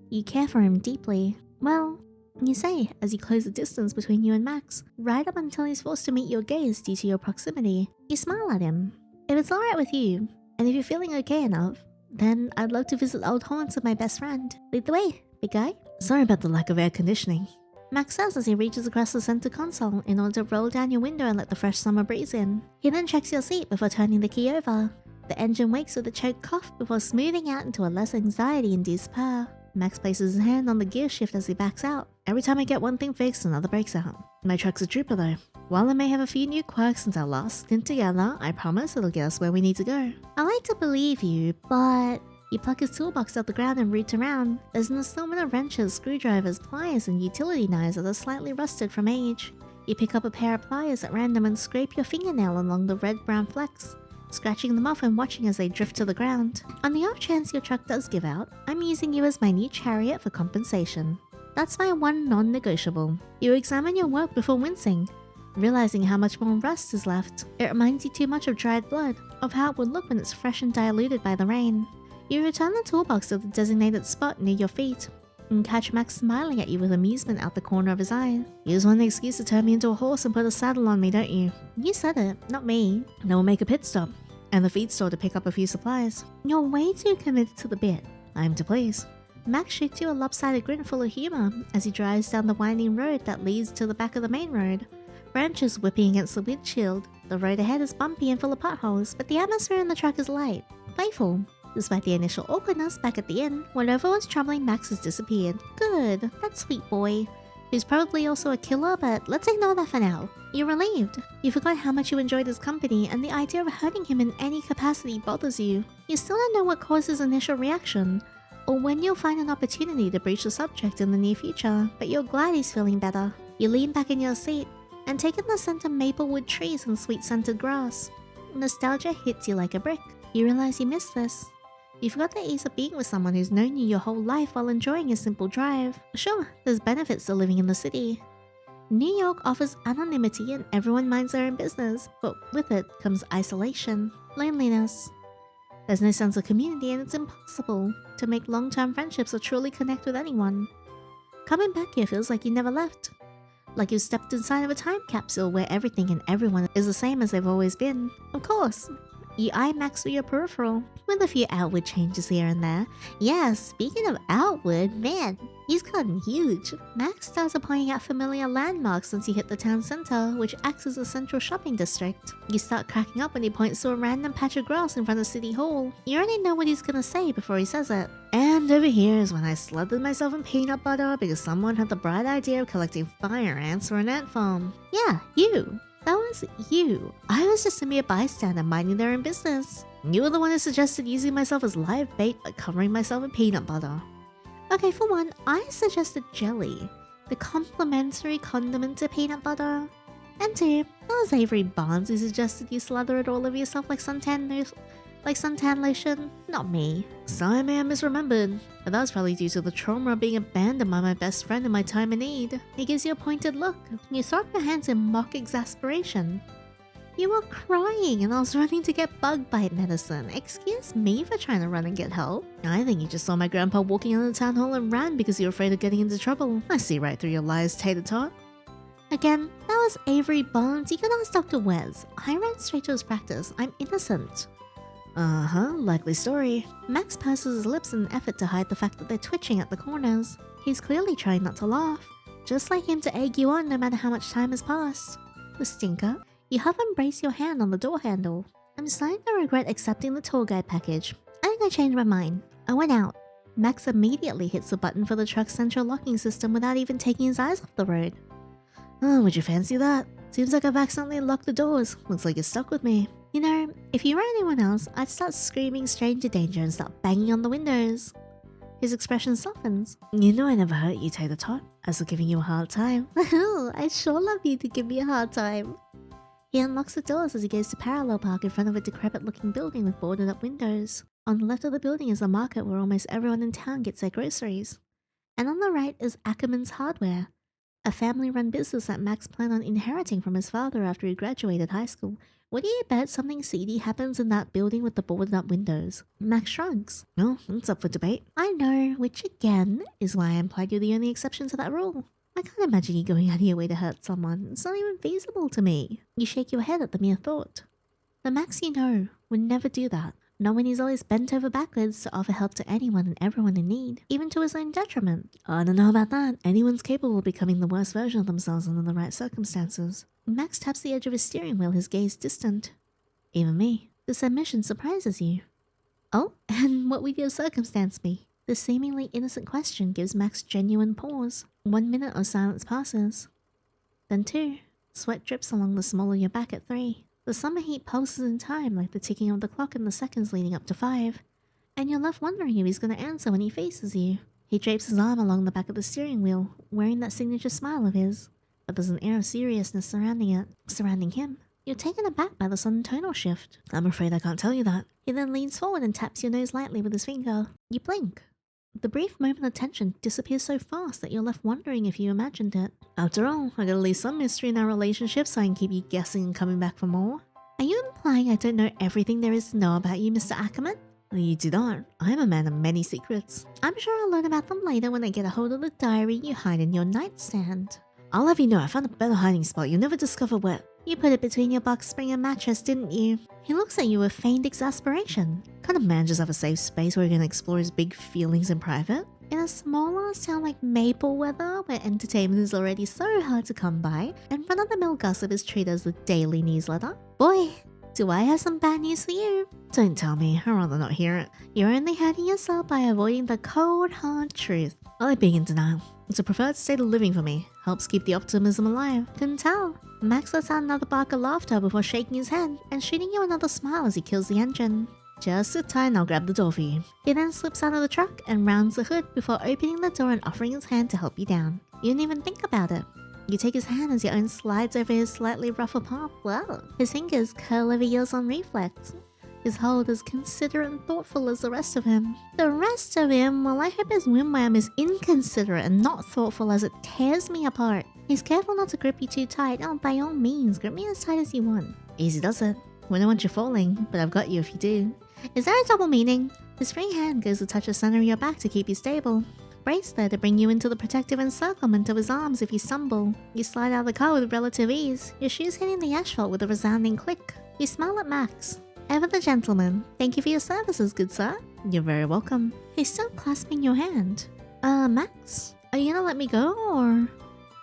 You care for him deeply. Well, you say as you close the distance between you and Max, right up until he's forced to meet your gaze due to your proximity. You smile at him. If it's alright with you, and if you're feeling okay enough, then I'd love to visit old haunts with my best friend. Lead the way, big guy. Sorry about the lack of air conditioning, Max says as he reaches across the center console in order to roll down your window and let the fresh summer breeze in. He then checks your seat before turning the key over. The engine wakes with a choked cough before smoothing out into a less anxiety-induced purr. Max places his hand on the gear shift as he backs out. Every time I get one thing fixed, another breaks out. My truck's a trooper though. While it may have a few new quirks since our last stint together, I promise it'll get us where we need to go. I like to believe you, but You pluck his toolbox out the ground and root around. There's an assortment of wrenches, screwdrivers, pliers, and utility knives that are slightly rusted from age. You pick up a pair of pliers at random and scrape your fingernail along the red-brown flecks, scratching them off and watching as they drift to the ground. On the off chance your truck does give out, I'm using you as my new chariot for compensation. That's my one non-negotiable. You examine your work before wincing, realizing how much more rust is left. It reminds you too much of dried blood, of how it would look when it's fresh and diluted by the rain. You return the toolbox to the designated spot near your feet, and catch Max smiling at you with amusement out the corner of his eye. You just want an excuse to turn me into a horse and put a saddle on me, don't you? You said it, not me. Then we'll make a pit stop, and the feed store to pick up a few supplies. You're way too committed to the bit. I'm to please. Max shoots you a lopsided grin full of humor as he drives down the winding road that leads to the back of the main road. Branches whipping against the windshield. The road ahead is bumpy and full of potholes, but the atmosphere in the truck is light, playful. Despite the initial awkwardness back at the inn, whatever was troubling Max has disappeared. Good, that sweet boy. Who's probably also a killer, but let's ignore that for now. You're relieved. You forgot how much you enjoyed his company, and the idea of hurting him in any capacity bothers you. You still don't know what caused his initial reaction, or when you'll find an opportunity to breach the subject in the near future, but you're glad he's feeling better. You lean back in your seat, and take in the scent of maplewood trees and sweet-scented grass. Nostalgia hits you like a brick. You realize you missed this. You forgot the ease of being with someone who's known you your whole life while enjoying a simple drive. Sure, there's benefits to living in the city. New York offers anonymity and everyone minds their own business, but with it comes isolation, loneliness. There's no sense of community and it's impossible to make long-term friendships or truly connect with anyone. Coming back here feels like you never left. Like you've stepped inside of a time capsule where everything and everyone is the same as they've always been. Of course, you eye Max with your peripheral, with a few outward changes here and there. Yeah, speaking of outward, man, he's gotten huge. Max starts pointing out familiar landmarks once you hit the town center, which acts as a central shopping district. You start cracking up when he points to a random patch of grass in front of City Hall. You already know what he's gonna say before he says it. And over here is when I slathered myself in peanut butter because someone had the bright idea of collecting fire ants for an ant farm. Yeah, you. That was you. I was just a mere bystander minding their own business. You were the one who suggested using myself as live bait by covering myself in peanut butter. Okay, for one, I suggested jelly, the complimentary condiment to peanut butter. And two, that was Avery Barnes who suggested you slather it all over yourself like suntan lotion, not me. So I may have misremembered, but that was probably due to the trauma of being abandoned by my best friend in my time of need. He gives you a pointed look. You throw up your hands in mock exasperation. You were crying and I was running to get bug bite medicine. Excuse me for trying to run and get help. I think you just saw my grandpa walking into the town hall and ran because you were afraid of getting into trouble. I see right through your lies, tater tot. Again, that was Avery Barnes. You can ask Dr. Wes. I ran straight to his practice. I'm innocent. Likely story. Max purses his lips in an effort to hide the fact that they're twitching at the corners. He's clearly trying not to laugh. Just like him to egg you on no matter how much time has passed. The stinker. You have him brace your hand on the door handle. I'm starting to regret accepting the tour guide package. I think I changed my mind. I went out. Max immediately hits the button for the truck's central locking system without even taking his eyes off the road. Oh, would you fancy that? Seems like I've accidentally locked the doors. Looks like you're stuck with me. You know, if you were anyone else, I'd start screaming stranger danger and start banging on the windows. His expression softens. You know I never hurt you, tater tot. As for giving you a hard time. I sure love you to give me a hard time. He unlocks the doors as he goes to parallel park in front of a decrepit-looking building with boarded-up windows. On the left of the building is a market where almost everyone in town gets their groceries. And on the right is Ackerman's Hardware, a family-run business that Max planned on inheriting from his father after he graduated high school. Would you bet something seedy happens in that building with the boarded-up windows? Max shrugs. Oh, it's up for debate. I know, which again is why I implied you're the only exception to that rule. I can't imagine you going out of your way to hurt someone. It's not even feasible to me. You shake your head at the mere thought. The Max you know would never do that. Not when he's always bent over backwards to offer help to anyone and everyone in need, even to his own detriment. I don't know about that. Anyone's capable of becoming the worst version of themselves under the right circumstances. Max taps the edge of his steering wheel, his gaze distant. Even me. This admission surprises you. Oh, and what would your circumstance be? The seemingly innocent question gives Max genuine pause. 1 minute of silence passes. Then 2. Sweat drips along the small of your back at 3. The summer heat pulses in time like the ticking of the clock in the seconds leading up to 5. and you're left wondering if he's gonna answer when he faces you. He drapes his arm along the back of the steering wheel, wearing that signature smile of his, but there's an air of seriousness surrounding him. You're taken aback by the sudden tonal shift. I'm afraid I can't tell you that. He then leans forward and taps your nose lightly with his finger. You blink. The brief moment of tension disappears so fast that you're left wondering if you imagined it. After all, I gotta leave some mystery in our relationship so I can keep you guessing and coming back for more. Are you implying I don't know everything there is to know about you, Mr. Ackerman? You do not. I'm a man of many secrets. I'm sure I'll learn about them later when I get a hold of the diary you hide in your nightstand. I'll have you know I found a better hiding spot you'll never discover where. You put it between your box spring and mattress, didn't you? He looks at you with feigned exasperation. Can't a man just have a safe space where he can explore his big feelings in private? In a small ass town like Mapleweather, where entertainment is already so hard to come by, and run-of-the-mill gossip is treated as the daily newsletter? Boy, do I have some bad news for you. Don't tell me, I'd rather not hear it. You're only hurting yourself by avoiding the cold, hard truth. I like being in denial. It's a preferred state of living for me. Helps keep the optimism alive. Couldn't tell. Max lets out another bark of laughter before shaking his head and shooting you another smile as he kills the engine. Just sit tight and I'll grab the door for you. He then slips out of the truck and rounds the hood before opening the door and offering his hand to help you down. You didn't even think about it. You take his hand as your own slides over his slightly rougher palm. Well, his fingers curl over yours on reflex. His hold is considerate and thoughtful as the rest of him. The rest of him, well, I hope his windwham is inconsiderate and not thoughtful as it tears me apart. He's careful not to grip you too tight. Oh, by all means, grip me as tight as you want. Easy does it. We don't want you falling, but I've got you if you do. Is there a double meaning? His free hand goes to touch the center of your back to keep you stable. Brace there to bring you into the protective encirclement of his arms if you stumble. You slide out of the car with relative ease, your shoes hitting the asphalt with a resounding click. You smile at Max. Ever the gentleman. Thank you for your services, good sir. You're very welcome. He's still clasping your hand. Max? Are you gonna let me go, or...?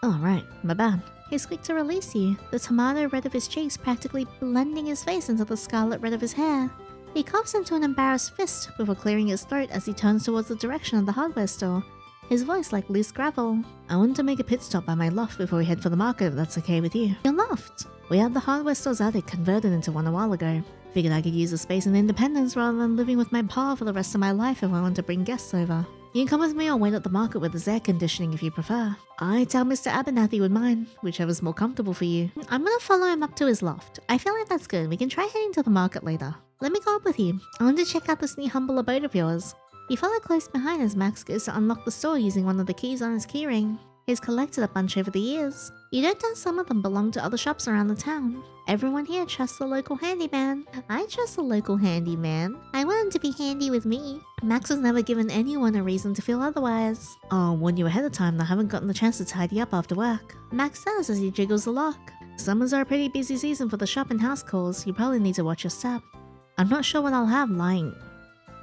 Oh, right. My bad. He's quick to release you, the tomato red of his cheeks practically blending his face into the scarlet red of his hair. He coughs into an embarrassed fist before clearing his throat as he turns towards the direction of the hardware store, his voice like loose gravel. I wanted to make a pit stop by my loft before we head for the market, if that's okay with you. Your loft? We had the hardware store's attic converted into one a while ago. Figured I could use the space in independence rather than living with my pa for the rest of my life if I want to bring guests over. You can come with me or wait at the market where there's air conditioning if you prefer. I tell Mr. Abernathy would mind, whichever's more comfortable for you. I'm gonna follow him up to his loft. I feel like that's good. We can try heading to the market later. Let me go up with you. I want to check out this new humble abode of yours. You follow close behind as Max goes to unlock the store using one of the keys on his keyring. He's collected a bunch over the years. You don't doubt some of them belong to other shops around the town. Everyone here trusts the local handyman. I trust the local handyman. I want him to be handy with me. Max has never given anyone a reason to feel otherwise. I'll warn you ahead of time that I haven't gotten the chance to tidy up after work. Max says as he jiggles the lock. Summers are a pretty busy season for the shop and house calls. You probably need to watch your step. I'm not sure what I'll have lying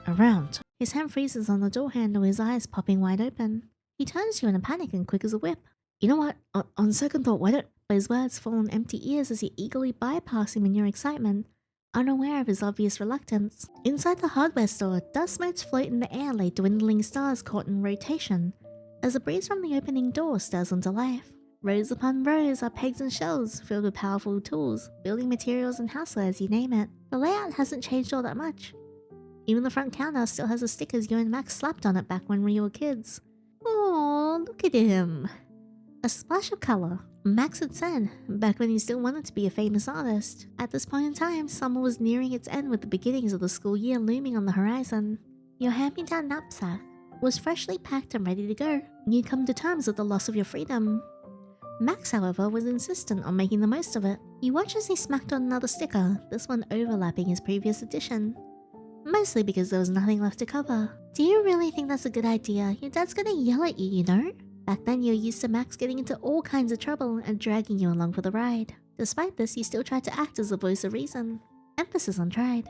around. His hand freezes on the door handle, his eyes popping wide open. He turns to you in a panic and quick as a whip. You know what? On second thought, why don't... But his words fall on empty ears as you eagerly bypass him in your excitement, unaware of his obvious reluctance. Inside the hardware store, dust motes float in the air like dwindling stars caught in rotation, as a breeze from the opening door stirs into life. Rows upon rows are pegs and shelves filled with powerful tools, building materials and housewares, you name it. The layout hasn't changed all that much. Even the front counter still has the stickers you and Max slapped on it back when we were kids. Oh, look at him. A splash of color. Max had said, back when he still wanted to be a famous artist. At this point in time, summer was nearing its end with the beginnings of the school year looming on the horizon. Your hand-me-down knapsack was freshly packed and ready to go. You'd come to terms with the loss of your freedom. Max, however, was insistent on making the most of it. You watch as he smacked on another sticker, this one overlapping his previous edition. Mostly because there was nothing left to cover. Do you really think that's a good idea? Your dad's gonna yell at you, you know? Back then, you were used to Max getting into all kinds of trouble and dragging you along for the ride. Despite this, you still tried to act as the voice of reason. Emphasis on tried.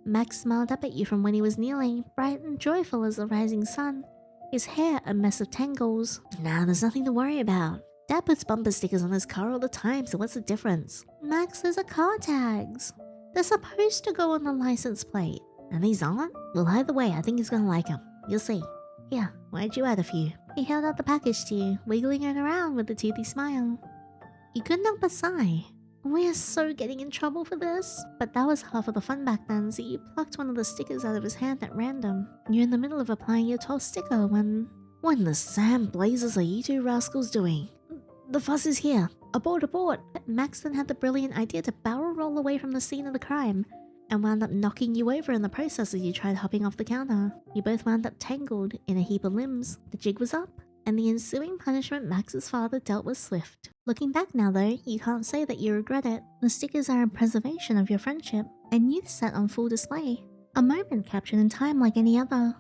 Max smiled up at you from when he was kneeling, bright and joyful as the rising sun, his hair a mess of tangles. Nah, there's nothing to worry about. Dad puts bumper stickers on his car all the time, so what's the difference? Max, those are car tags. They're supposed to go on the license plate. And these aren't? Well, either way, I think he's gonna like them. You'll see. Here, why'd you add a few? He held out the package to you, wiggling it around with a toothy smile. You couldn't help but sigh. We're so getting in trouble for this. But that was half of the fun back then, so you plucked one of the stickers out of his hand at random. You're in the middle of applying your 12th sticker when... What in the Sam blazes are you two rascals doing? The fuss is here. Abort, abort! Max then had the brilliant idea to barrel roll away from the scene of the crime, and wound up knocking you over in the process as you tried hopping off the counter. You both wound up tangled in a heap of limbs. The jig was up, and the ensuing punishment Max's father dealt was swift. Looking back now though, you can't say that you regret it. The stickers are a preservation of your friendship, and youth set on full display. A moment captured in time like any other.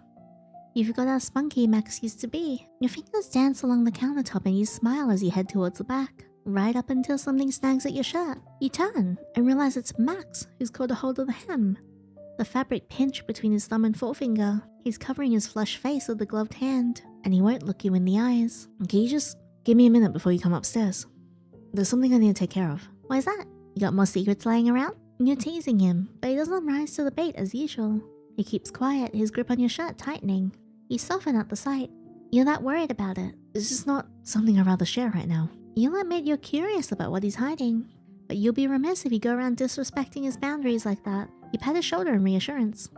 You forgot how spunky Max used to be. Your fingers dance along the countertop and you smile as you head towards the back. Right up until something snags at your shirt. You turn and realize it's Max who's caught a hold of the hem. The fabric pinched between his thumb and forefinger. He's covering his flushed face with a gloved hand, and he won't look you in the eyes. Can you just give me a minute before you come upstairs? There's something I need to take care of. Why is that? You got more secrets lying around? You're teasing him, but he doesn't rise to the bait as usual. He keeps quiet, his grip on your shirt tightening. You soften at the sight. You're not worried about it. It's just not something I'd rather share right now. You'll admit you're curious about what he's hiding, but you'll be remiss if you go around disrespecting his boundaries like that. You pat his shoulder in reassurance.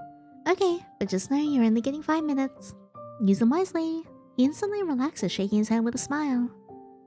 Okay, but just know you're only getting 5 minutes. Use them wisely. He instantly relaxes, shaking his head with a smile.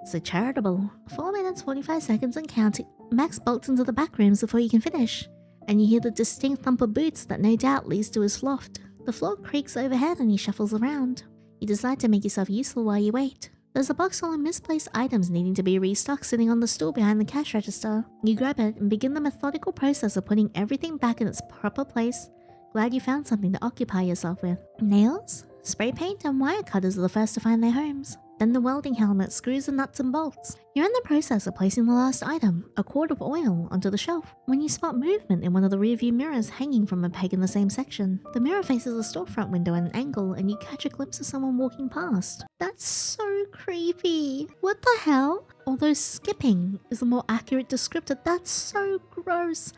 So charitable. 4 minutes, 45 seconds and counting. Max bolts into the back rooms before you can finish, and you hear the distinct thump of boots that no doubt leads to his loft. The floor creaks overhead and he shuffles around. You decide to make yourself useful while you wait. There's a box full of misplaced items needing to be restocked sitting on the stool behind the cash register. You grab it and begin the methodical process of putting everything back in its proper place. Glad you found something to occupy yourself with. Nails, spray paint, and wire cutters are the first to find their homes. Then the welding helmet, screws and nuts and bolts. You're in the process of placing the last item, a quart of oil, onto the shelf, when you spot movement in one of the rearview mirrors hanging from a peg in the same section. The mirror faces a storefront window at an angle and you catch a glimpse of someone walking past. That's so creepy. What the hell? Although skipping is a more accurate descriptor, that's so gross.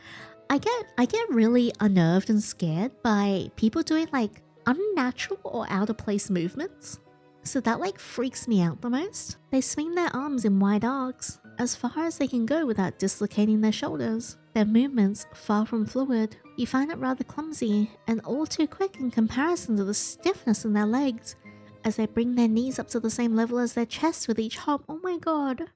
I get really unnerved and scared by people doing like unnatural or out of place movements. So that like freaks me out the most. They swing their arms in wide arcs, as far as they can go without dislocating their shoulders. Their movements far from fluid. You find it rather clumsy and all too quick in comparison to the stiffness in their legs as they bring their knees up to the same level as their chest with each hop. Oh my god.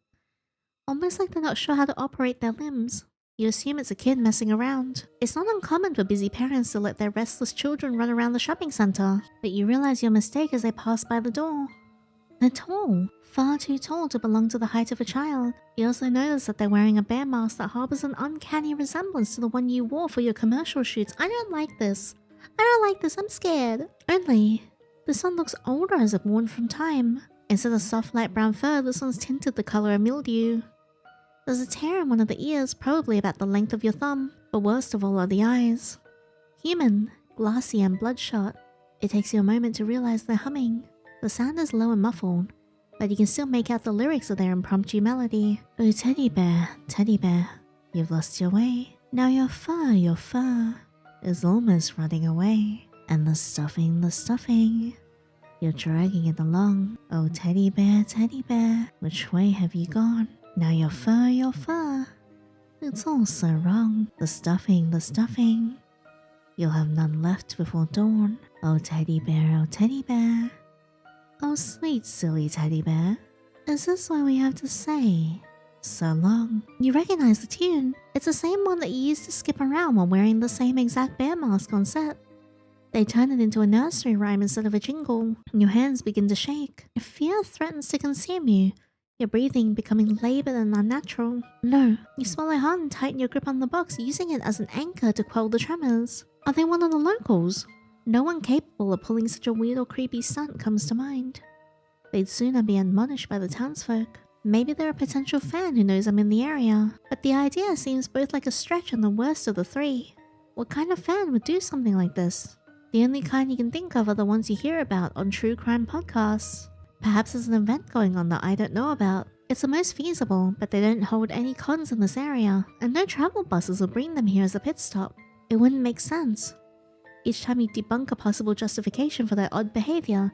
Almost like they're not sure how to operate their limbs. You assume it's a kid messing around. It's not uncommon for busy parents to let their restless children run around the shopping center, but you realize your mistake as they pass by the door. They're tall, far too tall to belong to the height of a child. You also notice that they're wearing a bear mask that harbors an uncanny resemblance to the one you wore for your commercial shoots. I don't like this. I don't like this, I'm scared. Only, this one looks older as if worn from time. Instead of soft light brown fur, this one's tinted the color of mildew. There's a tear in one of the ears, probably about the length of your thumb, but worst of all are the eyes. Human, glassy and bloodshot. It takes you a moment to realize they're humming. The sound is low and muffled, but you can still make out the lyrics of their impromptu melody. Oh teddy bear, you've lost your way. Now your fur is almost running away. And the stuffing, you're dragging it along. Oh teddy bear, which way have you gone? Now your fur, it's all so wrong. The stuffing, you'll have none left before dawn. Oh teddy bear, oh sweet silly teddy bear, is this why we have to say so long? You recognize the tune. It's the same one that you used to skip around while wearing the same exact bear mask on set. They turn it into a nursery rhyme instead of a jingle. Your hands begin to shake. If fear threatens to consume you, your breathing becoming labored and unnatural. No, you swallow hard and tighten your grip on the box, using it as an anchor to quell the tremors. Are they one of the locals? No one capable of pulling such a weird or creepy stunt comes to mind. They'd sooner be admonished by the townsfolk. Maybe they're a potential fan who knows I'm in the area, but the idea seems both like a stretch and the worst of the three. What kind of fan would do something like this? The only kind you can think of are the ones you hear about on true crime podcasts. Perhaps there's an event going on that I don't know about. It's the most feasible, but they don't hold any cons in this area, and no travel buses will bring them here as a pit stop. It wouldn't make sense. Each time you debunk a possible justification for their odd behavior,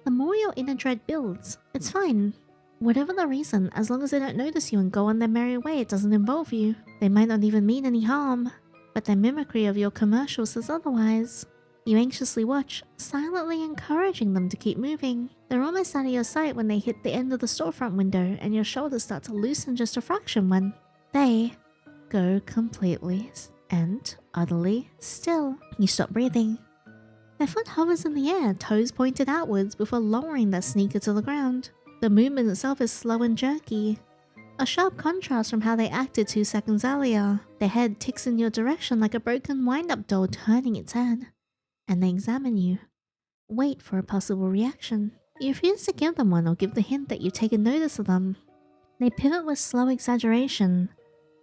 the more your inner dread builds. It's fine. Whatever the reason, as long as they don't notice you and go on their merry way, it doesn't involve you. They might not even mean any harm, but their mimicry of your commercial says otherwise. You anxiously watch, silently encouraging them to keep moving. They're almost out of your sight when they hit the end of the storefront window and your shoulders start to loosen just a fraction when they go completely and utterly still. You stop breathing. Their foot hovers in the air, toes pointed outwards before lowering their sneaker to the ground. The movement itself is slow and jerky, a sharp contrast from how they acted 2 seconds earlier. Their head ticks in your direction like a broken wind-up doll turning its head. And they examine you. Wait for a possible reaction. You refuse to give them one or give the hint that you've taken notice of them. They pivot with slow exaggeration,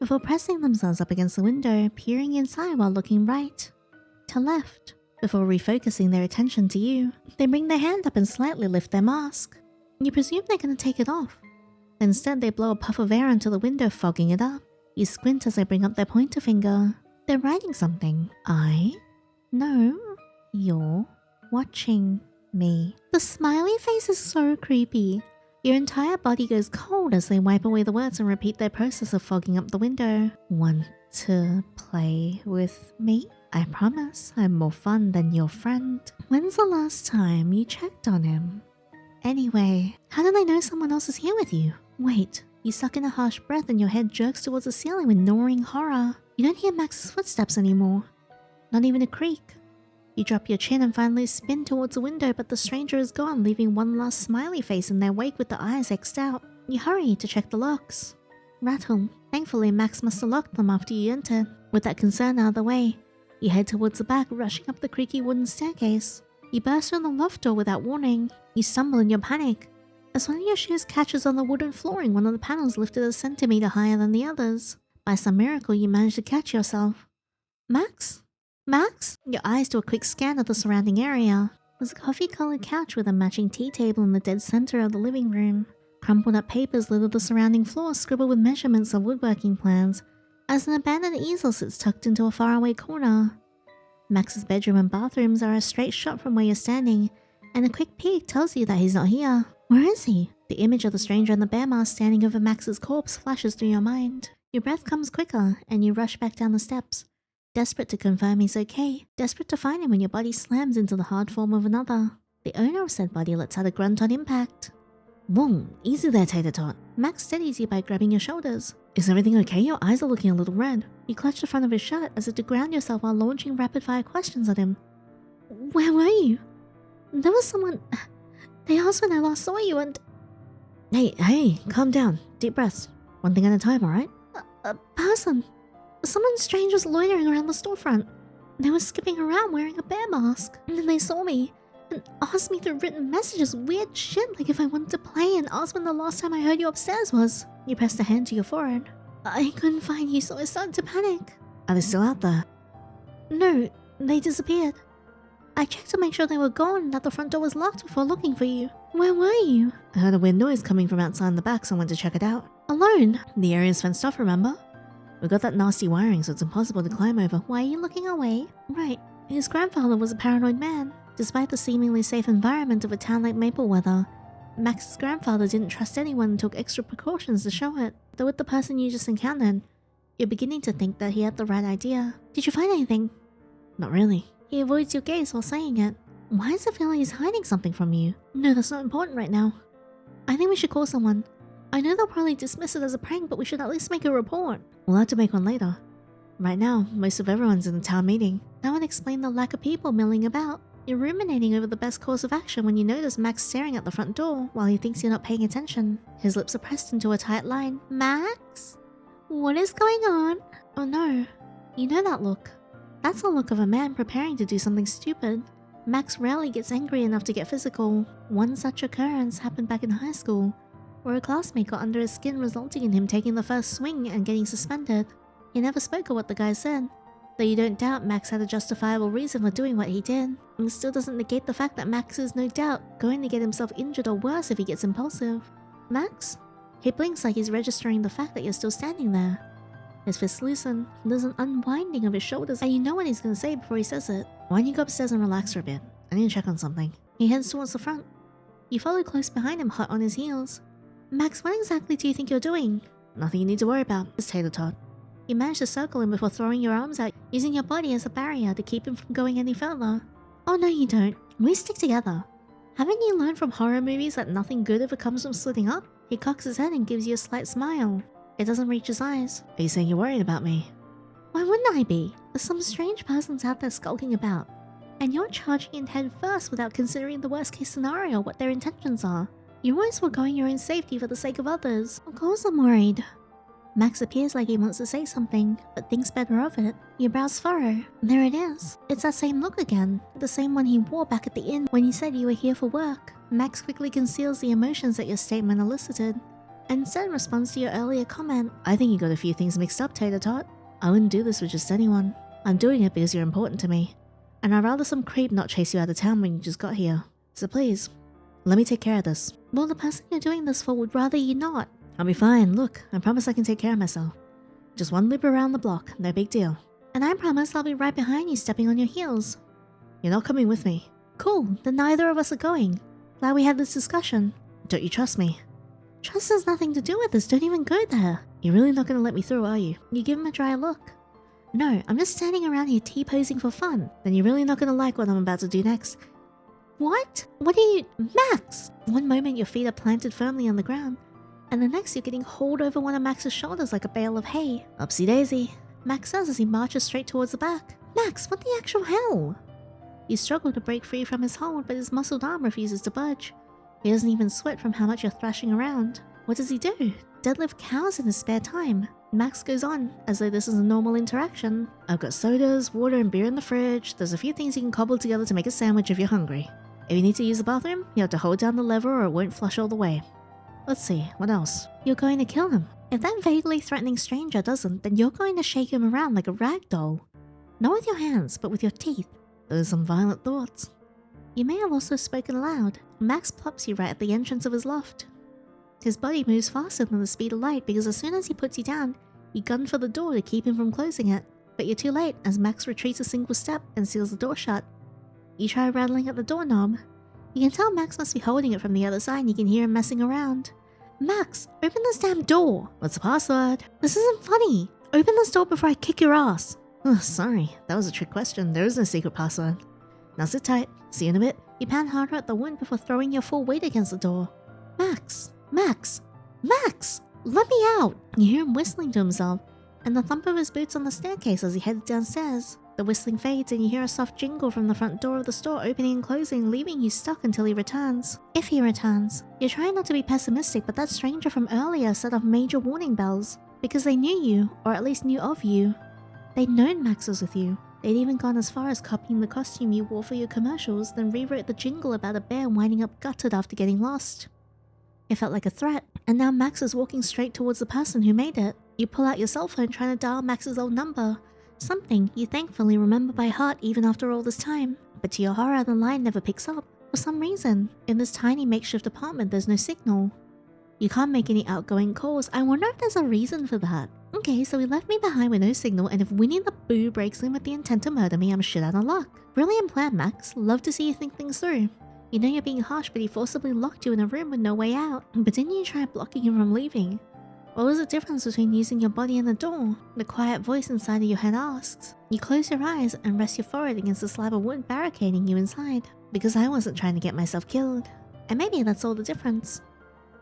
before pressing themselves up against the window, peering inside while looking right to left, before refocusing their attention to you. They bring their hand up and slightly lift their mask. You presume they're going to take it off. Instead, they blow a puff of air into the window, fogging it up. You squint as they bring up their pointer finger. They're writing something. I know you're watching me. The smiley face is so creepy. Your entire body goes cold as they wipe away the words and repeat their process of fogging up the window. Want to play with me? I promise I'm more fun than your friend. When's the last time you checked on him? Anyway, how do they know someone else is here with you? Wait, you suck in a harsh breath and your head jerks towards the ceiling with gnawing horror. You don't hear Max's footsteps anymore. Not even a creak. You drop your chin and finally spin towards the window, but the stranger is gone, leaving one last smiley face in their wake with the eyes X'd out. You hurry to check the locks. Rattle. Thankfully, Max must have locked them after you entered. With that concern out of the way, you head towards the back, rushing up the creaky wooden staircase. You burst through the loft door without warning. You stumble in your panic, as one of your shoes catches on the wooden flooring, one of the panels lifted a centimeter higher than the others. By some miracle, you manage to catch yourself. Max? Max? Your eyes do a quick scan of the surrounding area. There's a coffee-colored couch with a matching tea table in the dead center of the living room. Crumpled up papers litter the surrounding floor, scribbled with measurements of woodworking plans, as an abandoned easel sits tucked into a faraway corner. Max's bedroom and bathrooms are a straight shot from where you're standing, and a quick peek tells you that he's not here. Where is he? The image of the stranger in the bear mask standing over Max's corpse flashes through your mind. Your breath comes quicker, and you rush back down the steps, desperate to confirm he's okay, desperate to find him when your body slams into the hard form of another. The owner of said body lets out a grunt on impact. Whoa, easy there, Tater-Tot. Max steadies you by grabbing your shoulders. Is everything okay? Your eyes are looking a little red. You clutch the front of his shirt as if to ground yourself while launching rapid-fire questions at him. Where were you? There was someone... They asked when I last saw you and... Hey, calm down. Deep breaths. One thing at a time, alright? A person. Someone strange was loitering around the storefront. They were skipping around wearing a bear mask. And then they saw me and asked me through written messages, weird shit like if I wanted to play, and asked when the last time I heard you upstairs was. You pressed a hand to your forehead. I couldn't find you, so I started to panic. Are they still out there? No, they disappeared. I checked to make sure they were gone and that the front door was locked before looking for you. Where were you? I heard a weird noise coming from outside in the back, so I went to check it out. Alone? The area's fenced off, remember? We got that nasty wiring, so it's impossible to climb over. Why are you looking away? Right. His grandfather was a paranoid man. Despite the seemingly safe environment of a town like Mapleweather, Max's grandfather didn't trust anyone and took extra precautions to show it. Though with the person you just encountered, you're beginning to think that he had the right idea. Did you find anything? Not really. He avoids your gaze while saying it. Why does it feel like he's hiding something from you? No, that's not important right now. I think we should call someone. I know they'll probably dismiss it as a prank, but we should at least make a report. We'll have to make one later. Right now, most of everyone's in the town meeting. That would explain the lack of people milling about. You're ruminating over the best course of action when you notice Max staring at the front door while he thinks you're not paying attention. His lips are pressed into a tight line. Max? What is going on? Oh no. You know that look. That's the look of a man preparing to do something stupid. Max rarely gets angry enough to get physical. One such occurrence happened back in high school, where a classmate got under his skin, resulting in him taking the first swing and getting suspended. He never spoke of what the guy said, though you don't doubt Max had a justifiable reason for doing what he did. It still doesn't negate the fact that Max is no doubt going to get himself injured or worse if he gets impulsive. Max? He blinks like he's registering the fact that you're still standing there. His fists loosen, there's an unwinding of his shoulders, and you know what he's gonna say before he says it. Why don't you go upstairs and relax for a bit? I need to check on something. He heads towards the front. You follow close behind him, hot on his heels. Max, what exactly do you think you're doing? Nothing you need to worry about, Miss Tater Tot. You managed to circle him before throwing your arms out, using your body as a barrier to keep him from going any further. Oh no, you don't. We stick together. Haven't you learned from horror movies that nothing good ever comes from splitting up? He cocks his head and gives you a slight smile. It doesn't reach his eyes. Are you saying you're worried about me? Why wouldn't I be? There's some strange persons out there skulking about. And you're charging in head first without considering the worst case scenario, what their intentions are. You're always foregoing your own safety for the sake of others. Of course I'm worried. Max appears like he wants to say something, but thinks better of it. Your brows furrow. There it is. It's that same look again. The same one he wore back at the inn when you said you were here for work. Max quickly conceals the emotions that your statement elicited, and instead responds to your earlier comment. I think you got a few things mixed up, Tater Tot. I wouldn't do this with just anyone. I'm doing it because you're important to me. And I'd rather some creep not chase you out of town when you just got here. So please, let me take care of this. Well, the person you're doing this for would rather you not. I'll be fine. Look, I promise I can take care of myself. Just one loop around the block, no big deal. And I promise I'll be right behind you, stepping on your heels. You're not coming with me. Cool, then neither of us are going. Glad we had this discussion. Don't you trust me? Trust has nothing to do with this, don't even go there. You're really not going to let me through, are you? You give him a dry look. No, I'm just standing around here T-posing for fun. Then you're really not going to like what I'm about to do next. What? What are you... Max! One moment your feet are planted firmly on the ground, and the next you're getting hauled over one of Max's shoulders like a bale of hay. Upsy daisy. Max says as he marches straight towards the back. Max, what the actual hell? You struggle to break free from his hold, but his muscled arm refuses to budge. He doesn't even sweat from how much you're thrashing around. What does he do? Deadlift cows in his spare time. Max goes on, as though this is a normal interaction. I've got sodas, water and beer in the fridge. There's a few things you can cobble together to make a sandwich if you're hungry. If you need to use the bathroom, you have to hold down the lever or it won't flush all the way. Let's see, what else? You're going to kill him. If that vaguely threatening stranger doesn't, then you're going to shake him around like a rag doll. Not with your hands, but with your teeth. Those are some violent thoughts. You may have also spoken aloud. Max plops you right at the entrance of his loft. His body moves faster than the speed of light because as soon as he puts you down, you gun for the door to keep him from closing it. But you're too late as Max retreats a single step and seals the door shut. You try rattling at the doorknob. You can tell Max must be holding it from the other side and you can hear him messing around. Max, open this damn door. What's the password? This isn't funny. Open this door before I kick your ass. Oh, sorry. That was a trick question. There is no secret password. Now sit tight. See you in a bit. You pan harder at the wound before throwing your full weight against the door. Max! Max! Max! Let me out! You hear him whistling to himself, and the thump of his boots on the staircase as he heads downstairs. The whistling fades and you hear a soft jingle from the front door of the store opening and closing, leaving you stuck until he returns. If he returns. You're trying not to be pessimistic, but that stranger from earlier set off major warning bells. Because they knew you, or at least knew of you. They'd known Max was with you. They'd even gone as far as copying the costume you wore for your commercials, then rewrote the jingle about a bear winding up gutted after getting lost. It felt like a threat, and now Max is walking straight towards the person who made it. You pull out your cell phone trying to dial Max's old number. Something you thankfully remember by heart even after all this time. But to your horror, the line never picks up. For some reason, in this tiny makeshift apartment, there's no signal. You can't make any outgoing calls. I wonder if there's a reason for that. Okay, so he left me behind with no signal, and if Winnie the Pooh breaks in with the intent to murder me, I'm shit out of luck. Brilliant plan, Max. Love to see you think things through. You know you're being harsh, but he forcibly locked you in a room with no way out. But didn't you try blocking him from leaving? What was the difference between using your body and the door? The quiet voice inside of your head asks. You close your eyes and rest your forehead against the slab of wood barricading you inside. Because I wasn't trying to get myself killed. And maybe that's all the difference.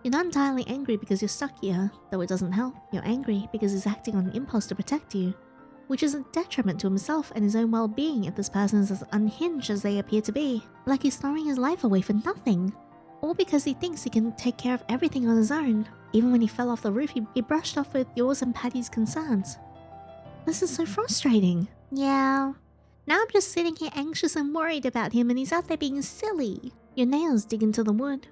You're not entirely angry because you're stuck here, though it doesn't help. You're angry because he's acting on an impulse to protect you, which is a detriment to himself and his own well-being if this person is as unhinged as they appear to be. Like he's throwing his life away for nothing. All because he thinks he can take care of everything on his own. Even when he fell off the roof, he brushed off both yours and Patty's concerns. This is so frustrating. Yeah. Now I'm just sitting here anxious and worried about him and he's out there being silly. Your nails dig into the wood.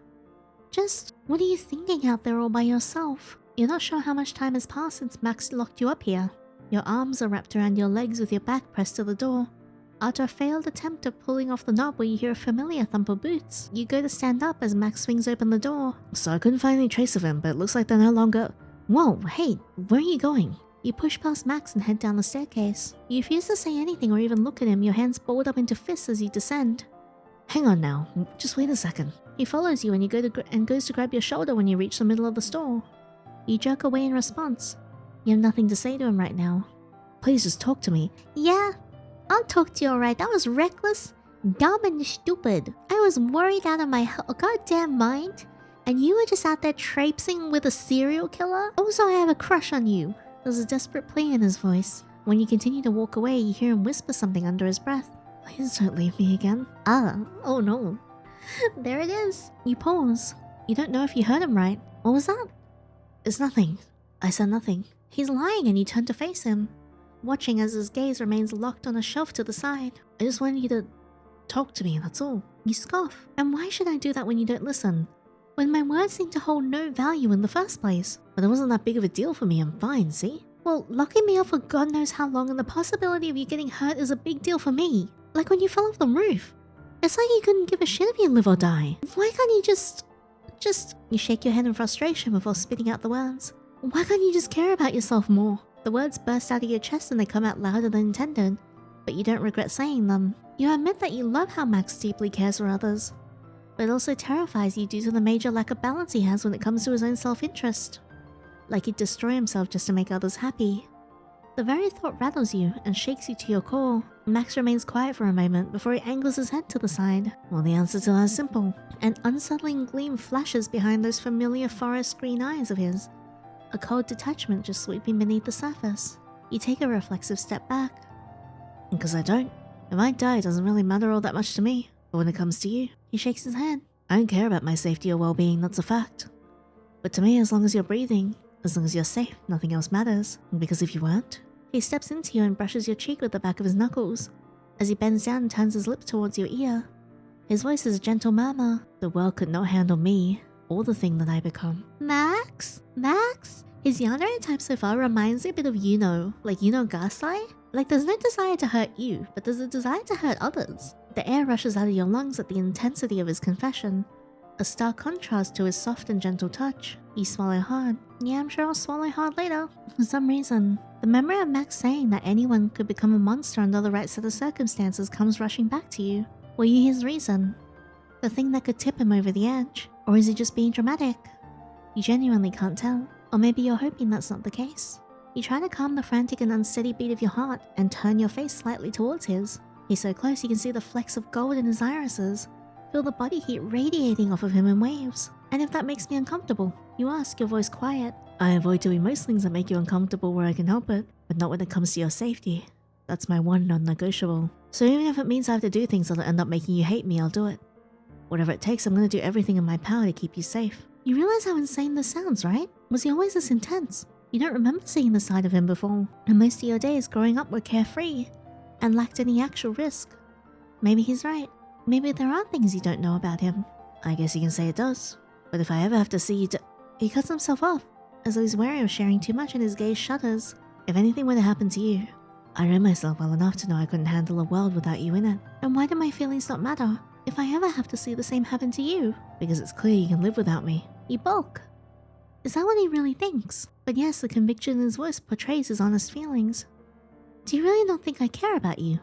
Just, what are you thinking out there all by yourself? You're not sure how much time has passed since Max locked you up here. Your arms are wrapped around your legs with your back pressed to the door. After a failed attempt of pulling off the knob where you hear a familiar thump of boots, you go to stand up as Max swings open the door. So I couldn't find any trace of him, but it looks like they're no longer... Whoa, hey, where are you going? You push past Max and head down the staircase. You refuse to say anything or even look at him, your hands balled up into fists as you descend. Hang on now, just wait a second. He follows you and you goes to grab your shoulder when you reach the middle of the store. You jerk away in response. You have nothing to say to him right now. Please just talk to me. Yeah, I'll talk to you alright. That was reckless, dumb and stupid. I was worried out of my goddamn mind. And you were just out there traipsing with a serial killer? Also, I have a crush on you. There's a desperate plea in his voice. When you continue to walk away, you hear him whisper something under his breath. Please don't leave me again. Oh no. There it is. You pause. You don't know if you heard him right. What was that? It's nothing. I said nothing. He's lying and you turn to face him, watching as his gaze remains locked on a shelf to the side. I just wanted you to talk to me, that's all. You scoff. And why should I do that when you don't listen? When my words seem to hold no value in the first place? But it wasn't that big of a deal for me, I'm fine, see? Well, locking me up for God knows how long and the possibility of you getting hurt is a big deal for me. Like when you fell off the roof. It's like you couldn't give a shit if you live or die. Why can't you just... You shake your head in frustration before spitting out the words. Why can't you just care about yourself more? The words burst out of your chest and they come out louder than intended, but you don't regret saying them. You admit that you love how Max deeply cares for others, but it also terrifies you due to the major lack of balance he has when it comes to his own self-interest. Like he'd destroy himself just to make others happy. The very thought rattles you and shakes you to your core. Max remains quiet for a moment before he angles his head to the side. Well, the answer to that is simple. An unsettling gleam flashes behind those familiar forest green eyes of his. A cold detachment just sweeping beneath the surface. You take a reflexive step back. Because I don't. If I die, it doesn't really matter all that much to me. But when it comes to you, he shakes his head. I don't care about my safety or well-being, that's a fact. But to me, as long as you're breathing, as long as you're safe, nothing else matters. Because if you weren't... He steps into you and brushes your cheek with the back of his knuckles. As he bends down and turns his lips towards your ear. His voice is a gentle murmur. The world could not handle me, or the thing that I become. Max? Max? His Yandere type so far reminds me a bit of like Gasai? Like there's no desire to hurt you, but there's a desire to hurt others. The air rushes out of your lungs at the intensity of his confession. A stark contrast to his soft and gentle touch. You swallow hard. Yeah, I'm sure I'll swallow hard later. For some reason, the memory of Max saying that anyone could become a monster under the right set of circumstances comes rushing back to you. Were you his reason? The thing that could tip him over the edge? Or is he just being dramatic? You genuinely can't tell. Or maybe you're hoping that's not the case. You try to calm the frantic and unsteady beat of your heart and turn your face slightly towards his. He's so close you can see the flecks of gold in his irises. Feel the body heat radiating off of him in waves. And if that makes me uncomfortable, you ask, your voice quiet. I avoid doing most things that make you uncomfortable where I can help it, but not when it comes to your safety. That's my one non-negotiable. So even if it means I have to do things that'll end up making you hate me, I'll do it. Whatever it takes, I'm gonna do everything in my power to keep you safe. You realize how insane this sounds, right? Was he always this intense? You don't remember seeing the side of him before, and most of your days growing up were carefree and lacked any actual risk. Maybe he's right. Maybe there are things you don't know about him. I guess you can say it does. But if I ever have to see you He cuts himself off, as though he's wary of sharing too much and his gaze shudders. If anything were to happen to you, I know myself well enough to know I couldn't handle a world without you in it. And why do my feelings not matter if I ever have to see the same happen to you? Because it's clear you can live without me. You balk. Is that what he really thinks? But yes, the conviction in his voice portrays his honest feelings. Do you really not think I care about you?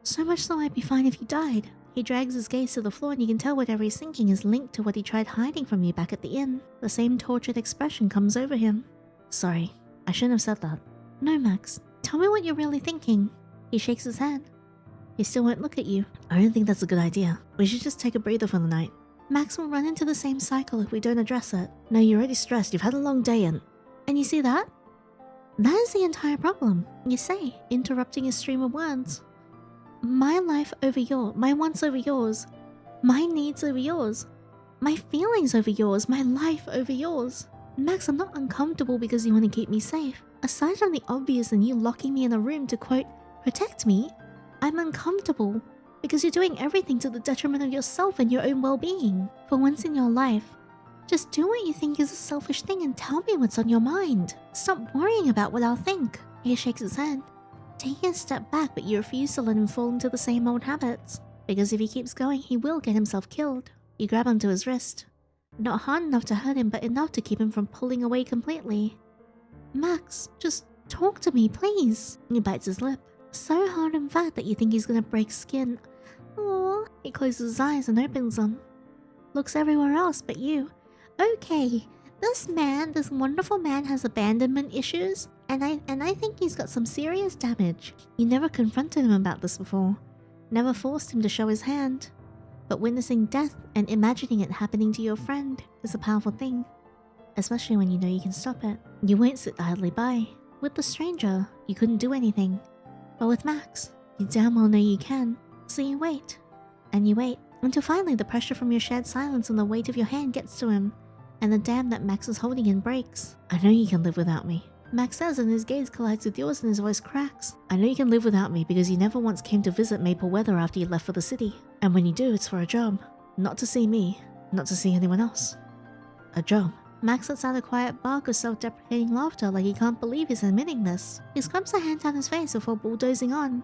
So much so I'd be fine if you died. He drags his gaze to the floor and you can tell whatever he's thinking is linked to what he tried hiding from you back at the inn. The same tortured expression comes over him. Sorry, I shouldn't have said that. No, Max. Tell me what you're really thinking. He shakes his head. He still won't look at you. I don't think that's a good idea. We should just take a breather for the night. Max will run into the same cycle if we don't address it. No, you're already stressed. You've had a long day and you see that? That is the entire problem. You say, interrupting his stream of words. My life over yours, my wants over yours, my needs over yours, my feelings over yours, my life over yours. Max, I'm not uncomfortable because you want to keep me safe. Aside from the obvious and you locking me in a room to, quote, protect me, I'm uncomfortable because you're doing everything to the detriment of yourself and your own well-being. For once in your life, just do what you think is a selfish thing and tell me what's on your mind. Stop worrying about what I'll think. He shakes his head, taking a step back, but you refuse to let him fall into the same old habits. Because if he keeps going, he will get himself killed. You grab onto his wrist. Not hard enough to hurt him, but enough to keep him from pulling away completely. Max, just talk to me, please. He bites his lip. So hard and fat that you think he's gonna break skin. Aww. He closes his eyes and opens them. Looks everywhere else but you. Okay, this wonderful man has abandonment issues, and I think he's got some serious damage. You never confronted him about this before. Never forced him to show his hand. But witnessing death and imagining it happening to your friend is a powerful thing. Especially when you know you can stop it. You won't sit idly by. With the stranger, you couldn't do anything. But with Max, you damn well know you can. So you wait. And you wait. Until finally the pressure from your shared silence and the weight of your hand gets to him. And the dam that Max is holding in breaks. I know you can live without me. Max says, and his gaze collides with yours and his voice cracks. I know you can live without me because you never once came to visit Maple Weather after you left for the city. And when you do, it's for a job. Not to see me. Not to see anyone else. A job. Max lets out a quiet bark of self-deprecating laughter like he can't believe he's admitting this. He scrubs a hand down his face before bulldozing on.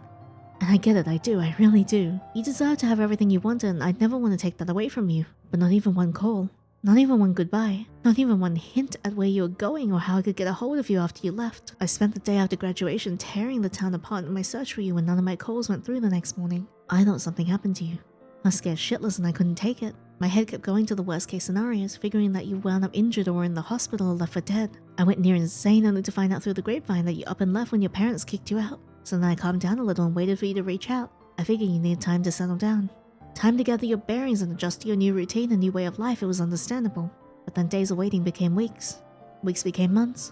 And I get it, I do, I really do. You deserve to have everything you wanted and I'd never want to take that away from you. But not even one call. Not even one goodbye. Not even one hint at where you were going or how I could get a hold of you after you left. I spent the day after graduation tearing the town apart in my search for you and none of my calls went through the next morning. I thought something happened to you. I was scared shitless and I couldn't take it. My head kept going to the worst case scenarios, figuring that you wound up injured or in the hospital or left for dead. I went near insane only to find out through the grapevine that you up and left when your parents kicked you out. So then I calmed down a little and waited for you to reach out. I figured you needed time to settle down. Time to gather your bearings and adjust to your new routine and new way of life. It was understandable. But then days of waiting became weeks. Weeks became months.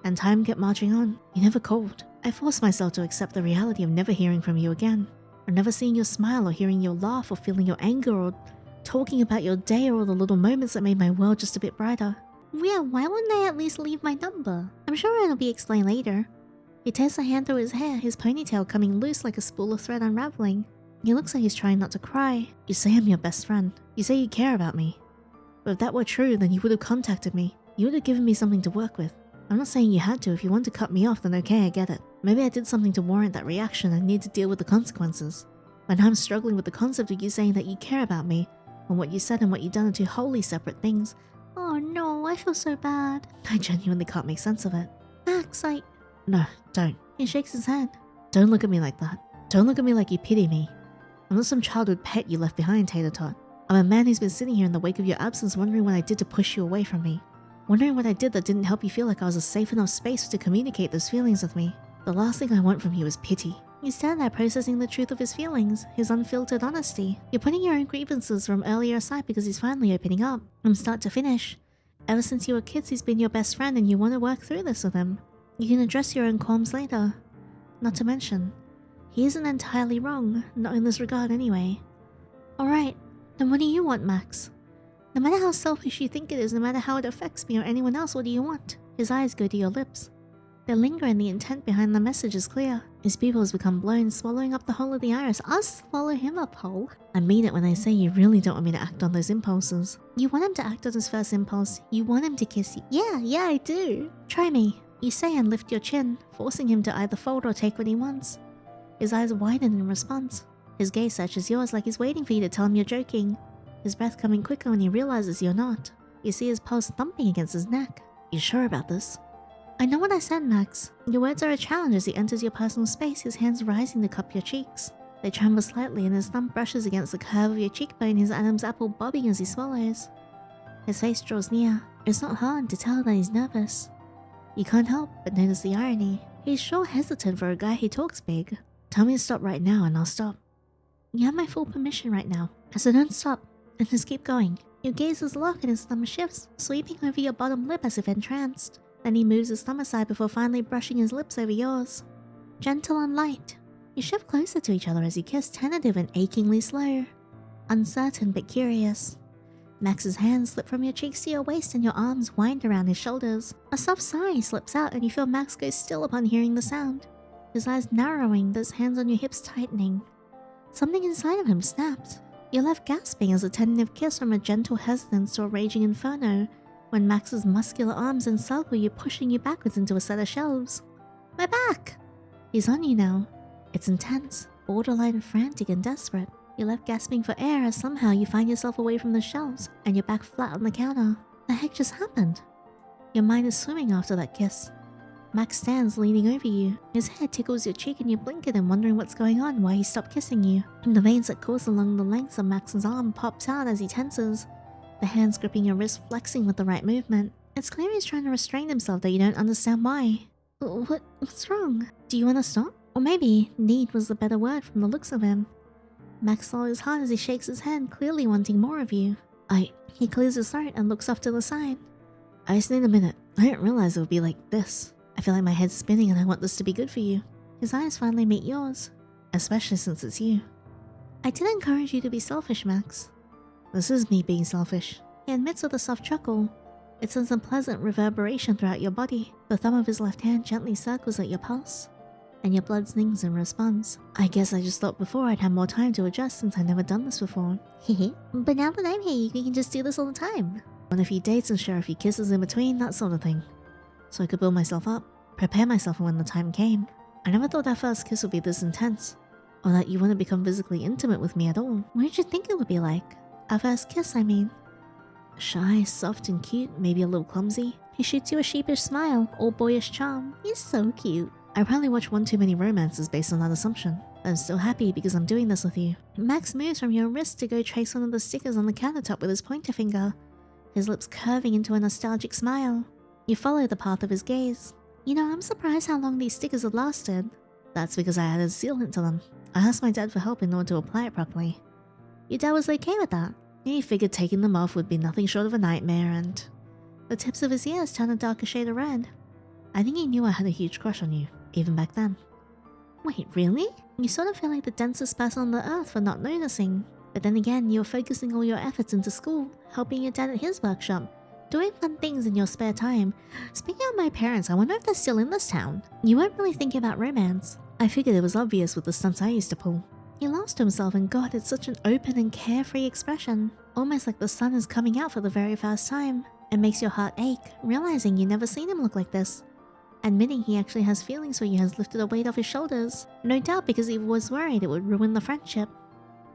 And time kept marching on. You never called. I forced myself to accept the reality of never hearing from you again. Or never seeing your smile or hearing your laugh or feeling your anger or talking about your day or all the little moments that made my world just a bit brighter. Yeah, why wouldn't I at least leave my number? I'm sure it'll be explained later. He tears a hand through his hair, his ponytail coming loose like a spool of thread unraveling. He looks like he's trying not to cry. You say I'm your best friend. You say you care about me. But if that were true, then you would have contacted me. You would have given me something to work with. I'm not saying you had to. If you want to cut me off, then okay, I get it. Maybe I did something to warrant that reaction and need to deal with the consequences. But now I'm struggling with the concept of you saying that you care about me, when what you said and what you done are two wholly separate things. Oh no, I feel so bad. I genuinely can't make sense of it. Max, No, don't. He shakes his head. Don't look at me like that. Don't look at me like you pity me. I'm not some childhood pet you left behind, Tater Tot. I'm a man who's been sitting here in the wake of your absence wondering what I did to push you away from me. Wondering what I did that didn't help you feel like I was a safe enough space to communicate those feelings with me. The last thing I want from you is pity. You stand there processing the truth of his feelings, his unfiltered honesty. You're putting your own grievances from earlier aside because he's finally opening up, from start to finish. Ever since you were kids, he's been your best friend and you want to work through this with him. You can address your own qualms later. Not to mention, he isn't entirely wrong, not in this regard anyway. Alright, then what do you want, Max? No matter how selfish you think it is, no matter how it affects me or anyone else, what do you want? His eyes go to your lips. They linger and the intent behind the message is clear. His pupils become blown, swallowing up the whole of the iris. I'll swallow him up whole. I mean it when I say you really don't want me to act on those impulses. You want him to act on his first impulse. You want him to kiss you. Yeah, I do. Try me. You say and lift your chin, forcing him to either fold or take what he wants. His eyes widen in response. His gaze searches yours like he's waiting for you to tell him you're joking. His breath coming quicker when he realizes you're not. You see his pulse thumping against his neck. You sure about this? I know what I said, Max. Your words are a challenge as he enters your personal space, his hands rising to cup your cheeks. They tremble slightly and his thumb brushes against the curve of your cheekbone, his Adam's apple bobbing as he swallows. His face draws near. It's not hard to tell that he's nervous. You can't help but notice the irony. He's sure hesitant for a guy who talks big. Tell me to stop right now and I'll stop. You have my full permission right now, so don't stop, and just keep going. Your gaze is locked and his thumb shifts, sweeping over your bottom lip as if entranced. Then he moves his thumb aside before finally brushing his lips over yours. Gentle and light. You shift closer to each other as you kiss, tentative and achingly slow. Uncertain but curious. Max's hands slip from your cheeks to your waist and your arms wind around his shoulders. A soft sigh slips out and you feel Max go still upon hearing the sound. His eyes narrowing, those hands on your hips tightening. Something inside of him snaps. You're left gasping as a tentative kiss from a gentle hesitance to a raging inferno when Max's muscular arms encircle you, pushing you backwards into a set of shelves. My back! He's on you now. It's intense, borderline frantic and desperate. You're left gasping for air as somehow you find yourself away from the shelves and you're back flat on the counter. The heck just happened? Your mind is swimming after that kiss. Max stands leaning over you. His head tickles your cheek and you blink at him, wondering what's going on, why he stopped kissing you. And the veins that course along the lengths of Max's arm pops out as he tenses, the hands gripping your wrist flexing with the right movement. It's clear he's trying to restrain himself, that you don't understand why. What's wrong? Do you want to stop? Or maybe need was the better word from the looks of him. Max swallows hard as he shakes his head, clearly wanting more of you. He clears his throat and looks off to the side. I just need a minute. I didn't realize it would be like this. I feel like my head's spinning and I want this to be good for you. His eyes finally meet yours, especially since it's you. I did encourage you to be selfish, Max. This is me being selfish. He admits with a soft chuckle. It sends a pleasant reverberation throughout your body. The thumb of his left hand gently circles at your pulse, and your blood stings in response. I guess I just thought before I'd have more time to adjust since I've never done this before. But now that I'm here, we can just do this all the time. On a few dates and share a few kisses in between, that sort of thing. So I could build myself up, prepare myself for when the time came. I never thought our first kiss would be this intense, or that you want to become physically intimate with me at all. What did you think it would be like? Our first kiss, I mean. Shy, soft and cute, maybe a little clumsy. He shoots you a sheepish smile, all boyish charm. He's so cute. I probably watch one too many romances based on that assumption. But I'm still happy because I'm doing this with you. Max moves from your wrist to go trace one of the stickers on the countertop with his pointer finger, his lips curving into a nostalgic smile. You follow the path of his gaze. You know, I'm surprised how long these stickers have lasted. That's because I added sealant to them. I asked my dad for help in order to apply it properly. Your dad was okay with that? He figured taking them off would be nothing short of a nightmare, and the tips of his ears turned a darker shade of red. I think he knew I had a huge crush on you, even back then. Wait, really? You sort of feel like the densest person on the earth for not noticing. But then again, you were focusing all your efforts into school, helping your dad at his workshop, doing fun things in your spare time. Speaking of my parents, I wonder if they're still in this town. You weren't really thinking about romance. I figured it was obvious with the stunts I used to pull. He laughs to himself, and God, it's such an open and carefree expression. Almost like the sun is coming out for the very first time. It makes your heart ache, realizing you've never seen him look like this. Admitting he actually has feelings for you has lifted a weight off his shoulders. No doubt because he was worried it would ruin the friendship.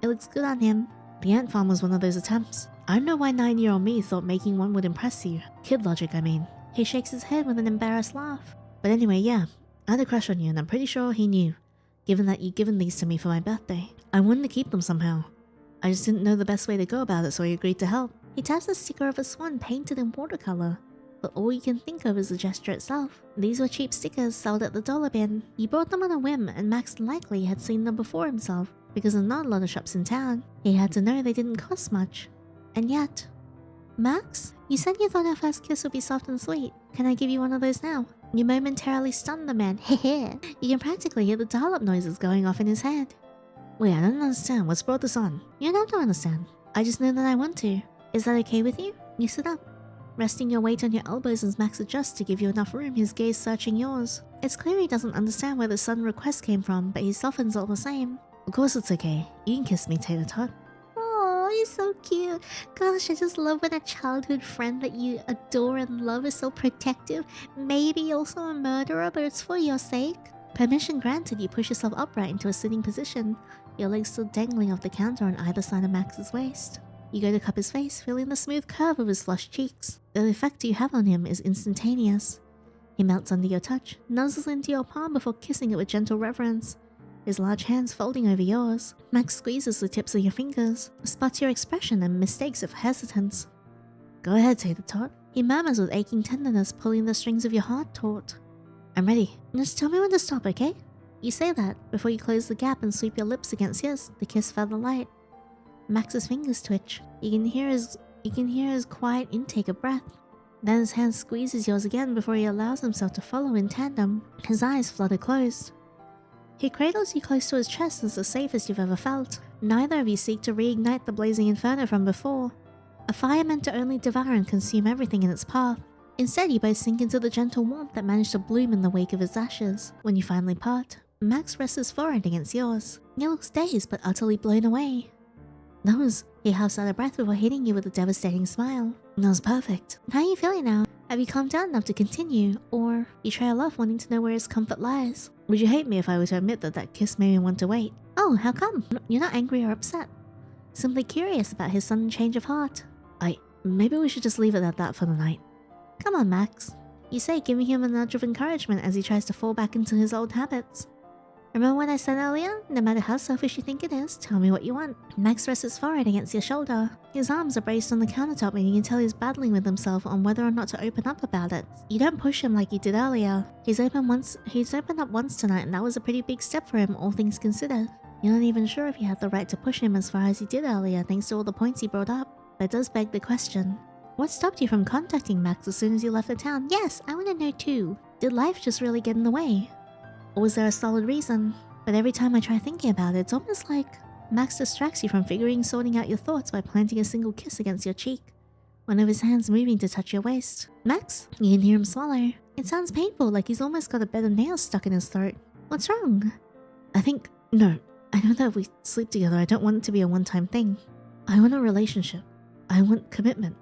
It looks good on him. The ant farm was one of those attempts. I don't know why 9-year-old me thought making one would impress you. Kid logic, I mean. He shakes his head with an embarrassed laugh. But anyway, yeah, I had a crush on you and I'm pretty sure he knew, given that you'd given these to me for my birthday. I wanted to keep them somehow. I just didn't know the best way to go about it, so he agreed to help. He taps a sticker of a swan painted in watercolor, but all you can think of is the gesture itself. These were cheap stickers sold at the dollar bin. You bought them on a whim, and Max likely had seen them before himself, because there are not a lot of shops in town. He had to know they didn't cost much. And yet... Max, you said you thought our first kiss would be soft and sweet. Can I give you one of those now? You momentarily stunned the man. Hehe. You can practically hear the dial-up noises going off in his head. Wait, I don't understand. What's brought this on? You don't have to understand. I just know that I want to. Is that okay with you? You sit up, resting your weight on your elbows as Max adjusts to give you enough room, his gaze searching yours. It's clear he doesn't understand where the sudden request came from, but he softens all the same. Of course it's okay. You can kiss me, Tater Tot. Oh, he's so cute. Gosh, I just love when a childhood friend that you adore and love is so protective. Maybe also a murderer, but it's for your sake. Permission granted, you push yourself upright into a sitting position, your legs still dangling off the counter on either side of Max's waist. You go to cup his face, feeling the smooth curve of his flushed cheeks. The effect you have on him is instantaneous. He melts under your touch, nuzzles into your palm before kissing it with gentle reverence, his large hands folding over yours. Max squeezes the tips of your fingers, spots your expression and mistakes it for hesitance. Go ahead, Tater Tot. He murmurs with aching tenderness, pulling the strings of your heart taut. I'm ready. Just tell me when to stop, okay? You say that before you close the gap and sweep your lips against his, the kiss feather light. Max's fingers twitch. You can hear his quiet intake of breath. Then his hand squeezes yours again before he allows himself to follow in tandem, his eyes flutter closed. He cradles you close to his chest as the safest you've ever felt. Neither of you seek to reignite the blazing inferno from before, a fire meant to only devour and consume everything in its path. Instead, you both sink into the gentle warmth that managed to bloom in the wake of his ashes. When you finally part, Max rests his forehead against yours. He looks dazed but utterly blown away. He halfs out of breath before hitting you with a devastating smile. That was perfect. How are you feeling now? Have you calmed down enough to continue, or you trail off wanting to know where his comfort lies? Would you hate me if I were to admit that kiss made me want to wait? Oh, how come? You're not angry or upset. Simply curious about his sudden change of heart. Maybe we should just leave it at that for the night. Come on, Max. You say, giving him a nudge of encouragement as he tries to fall back into his old habits. Remember what I said earlier? No matter how selfish you think it is, tell me what you want. Max rests his forehead against your shoulder. His arms are braced on the countertop and you can tell he's battling with himself on whether or not to open up about it. You don't push him like you did earlier. He's opened up once tonight and that was a pretty big step for him, all things considered. You're not even sure if you had the right to push him as far as you did earlier thanks to all the points he brought up. That does beg the question. What stopped you from contacting Max as soon as you left the town? Yes, I want to know too. Did life just really get in the way? Or was there a solid reason? But every time I try thinking about it, it's almost like Max distracts you from sorting out your thoughts by planting a single kiss against your cheek, one of his hands moving to touch your waist. Max? You can hear him swallow. It sounds painful, like he's almost got a bed of nails stuck in his throat. What's wrong? No. I know that if we sleep together, I don't want it to be a one-time thing. I want a relationship. I want commitment.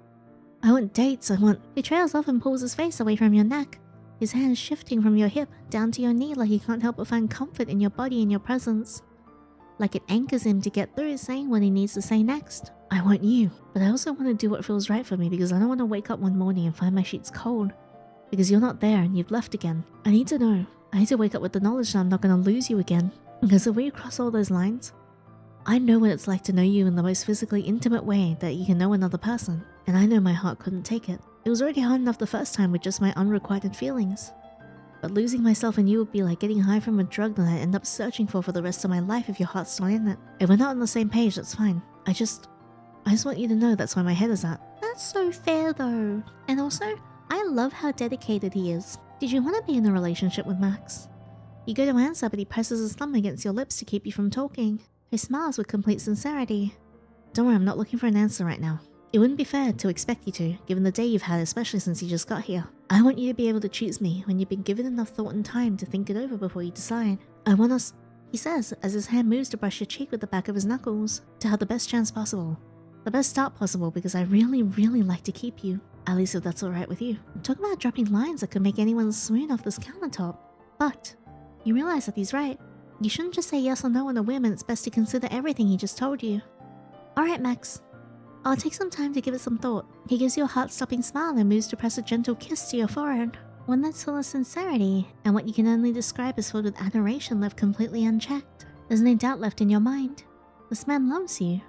I want dates. He trails off and pulls his face away from your neck. His hands shifting from your hip down to your knee like he can't help but find comfort in your body and your presence. Like it anchors him to get through saying what he needs to say next. I want you, but I also want to do what feels right for me because I don't want to wake up one morning and find my sheets cold. Because you're not there and you've left again. I need to know. I need to wake up with the knowledge that I'm not going to lose you again. Because if we cross all those lines, I know what it's like to know you in the most physically intimate way that you can know another person. And I know my heart couldn't take it. It was already hard enough the first time with just my unrequited feelings. But losing myself in you would be like getting high from a drug that I end up searching for the rest of my life if your heart's not in it. If we're not on the same page, that's fine. I just want you to know that's where my head is at. That's so fair though. And also, I love how dedicated he is. Did you want to be in a relationship with Max? You go to answer, but he presses his thumb against your lips to keep you from talking. He smiles with complete sincerity. Don't worry, I'm not looking for an answer right now. It wouldn't be fair to expect you to, given the day you've had, especially since you just got here. I want you to be able to choose me when you've been given enough thought and time to think it over before you decide. I want us, he says, as his hand moves to brush your cheek with the back of his knuckles, to have the best chance possible. The best start possible because I really, really like to keep you. At least if that's alright with you. Talk about dropping lines that could make anyone swoon off this countertop. But, you realize that he's right. You shouldn't just say yes or no on a whim and it's best to consider everything he just told you. Alright, Max. I'll take some time to give it some thought. He gives you a heart-stopping smile and moves to press a gentle kiss to your forehead. One that's full of sincerity, and what you can only describe as filled with adoration left completely unchecked. There's no doubt left in your mind. This man loves you.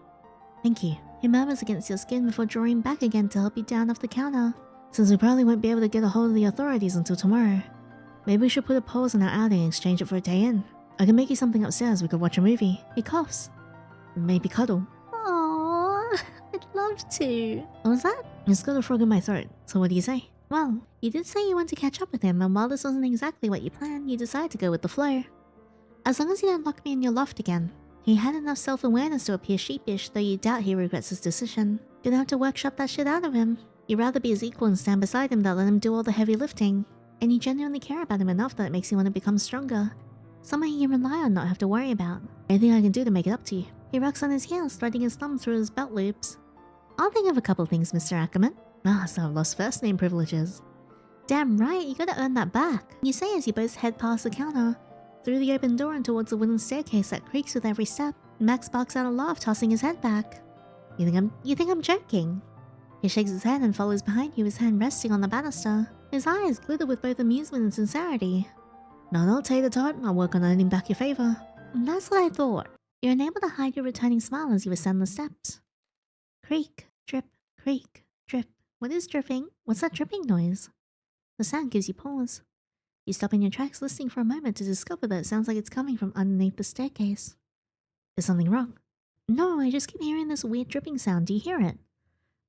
Thank you. He murmurs against your skin before drawing back again to help you down off the counter. Since we probably won't be able to get a hold of the authorities until tomorrow, maybe we should put a pause on our outing and exchange it for a day in. I can make you something upstairs, we could watch a movie. He coughs. Maybe cuddle. Aww, I'd love to. What was that? It's got a frog in my throat, so what do you say? Well, you did say you want to catch up with him, and while this wasn't exactly what you planned, you decided to go with the flow. As long as you don't lock me in your loft again. He had enough self-awareness to appear sheepish, though you doubt he regrets his decision. Didn't have to workshop that shit out of him. You'd rather be his equal and stand beside him than let him do all the heavy lifting. And you genuinely care about him enough that it makes you want to become stronger. Someone you can rely on, not have to worry about. Anything I can do to make it up to you. He rocks on his heels, threading his thumb through his belt loops. I'll think of a couple things, Mr. Ackerman. Ah, so I've lost first name privileges. Damn right, you gotta earn that back. You say as you both head past the counter, through the open door and towards the wooden staircase that creaks with every step. Max barks out a laugh, tossing his head back. You think I'm joking? He shakes his head and follows behind you, his hand resting on the banister. His eyes glitter with both amusement and sincerity. No, I'll take the tot. I'll work on earning back your favor. That's what I thought. You're unable to hide your returning smile as you ascend the steps. Creak, drip, creak, drip. What is dripping? What's that dripping noise? The sound gives you pause. You stop in your tracks, listening for a moment to discover that it sounds like it's coming from underneath the staircase. Is something wrong? No, I just keep hearing this weird dripping sound. Do you hear it?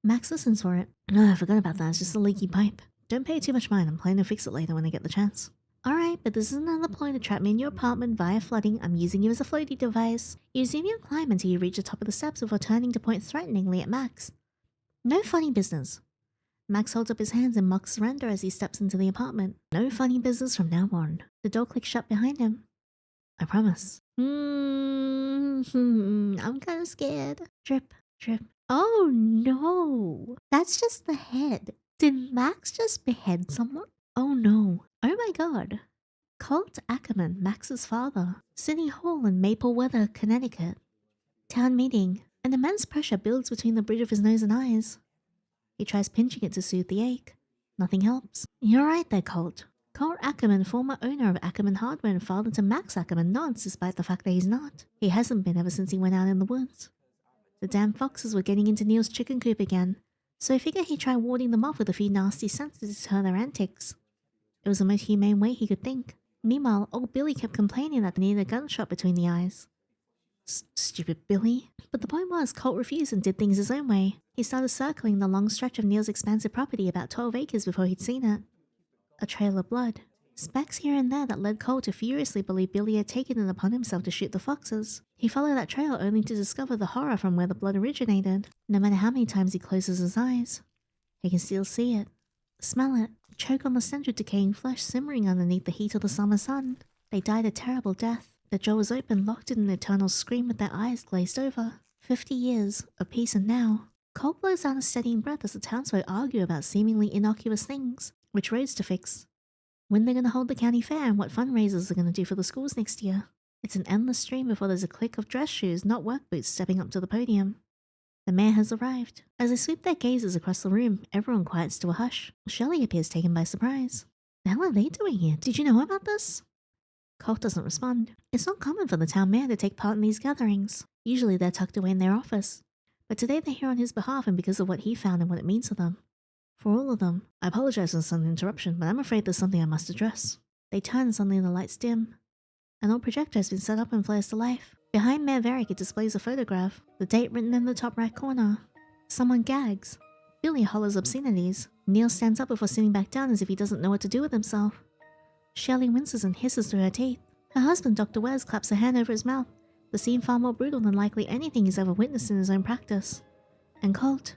Max listens for it. No, I forgot about that. It's just a leaky pipe. Don't pay too much mind. I'm planning to fix it later when I get the chance. Alright, but this is another ploy to trap me in your apartment via flooding. I'm using you as a floaty device. You resume your climb until you reach the top of the steps before turning to point threateningly at Max. No funny business. Max holds up his hands in mock surrender as he steps into the apartment. No funny business from now on. The door clicks shut behind him. I promise. I'm kinda scared. Drip, drip. Oh no! That's just the head. Did Max just behead someone? Oh no. Oh my god. Colt Ackerman, Max's father. City Hall in Mapleweather, Connecticut. Town meeting. An immense pressure builds between the bridge of his nose and eyes. He tries pinching it to soothe the ache. Nothing helps. You're right there, Colt. Colt Ackerman, former owner of Ackerman Hardware and father to Max Ackerman, nods despite the fact that he's not. He hasn't been ever since he went out in the woods. The damn foxes were getting into Neil's chicken coop again, so he figured he'd try warding them off with a few nasty scents to deter their antics. It was the most humane way he could think. Meanwhile, old Billy kept complaining that they needed a gunshot between the eyes. Stupid Billy. But the point was, Colt refused and did things his own way. He started circling the long stretch of Neil's expansive property about 12 acres before he'd seen it. A trail of blood. Specks here and there that led Colt to furiously believe Billy had taken it upon himself to shoot the foxes. He followed that trail only to discover the horror from where the blood originated. No matter how many times he closes his eyes, he can still see it, smell it, choke on the stench of decaying flesh simmering underneath the heat of the summer sun. They died a terrible death. Their jaw was open, locked in an eternal scream with their eyes glazed over. 50 years of peace and now. Colt blows down a steadying breath as the townsfolk argue about seemingly innocuous things. Which roads to fix, when they're going to hold the county fair, and what fundraisers they're going to do for the schools next year. It's an endless stream before there's a click of dress shoes, not work boots, stepping up to the podium. The mayor has arrived. As they sweep their gazes across the room, everyone quiets to a hush. Shelley appears taken by surprise. The hell are they doing here? Did you know about this? Colt doesn't respond. It's not common for the town mayor to take part in these gatherings. Usually they're tucked away in their office. But today they're here on his behalf and because of what he found and what it means to them. For all of them, I apologize for the sudden interruption, but I'm afraid there's something I must address. They turn and suddenly the lights dim. An old projector has been set up and flares to life. Behind Mayor Varick, it displays a photograph, the date written in the top right corner. Someone gags. Billy hollers obscenities. Neil stands up before sitting back down as if he doesn't know what to do with himself. Shelley winces and hisses through her teeth. Her husband, Dr. Wes, claps a hand over his mouth, the scene far more brutal than likely anything he's ever witnessed in his own practice. And Colt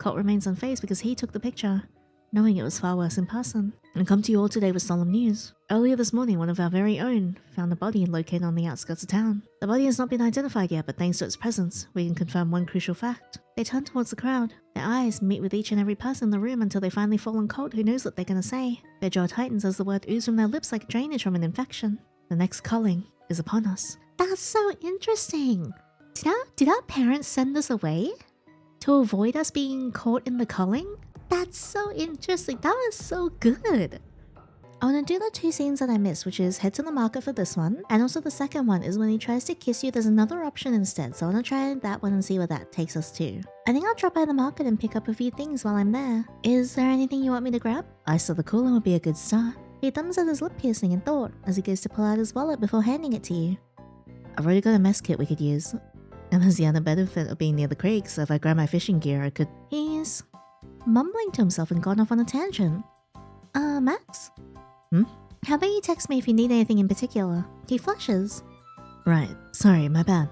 remains unfazed because he took the picture, knowing it was far worse in person. And come to you all today with solemn news. Earlier this morning, one of our very own found a body located on the outskirts of town. The body has not been identified yet, but thanks to its presence, we can confirm one crucial fact. They turn towards the crowd. Their eyes meet with each and every person in the room until they finally fall on Colt, who knows what they're gonna say. Their jaw tightens as the word oozes from their lips like drainage from an infection. The next culling is upon us. That's so interesting. Did our parents send us away to avoid us being caught in the culling? That's so interesting. That was so good. I want to do the two scenes that I missed, which is head to the market for this one, and also the second one is when he tries to kiss you, there's another option instead, so I want to try that one and see where that takes us to. I think I'll drop by the market and pick up a few things while I'm there. Is there anything you want me to grab? Ice of the cooler would be a good start. He thumbs at his lip piercing in thought as he goes to pull out his wallet before handing it to you. I've already got a mess kit we could use. And there's the other benefit of being near the creek, so if I grab my fishing gear, I could... He's mumbling to himself and gone off on a tangent. Max? How about you text me if you need anything in particular? He flushes. Right, sorry, my bad.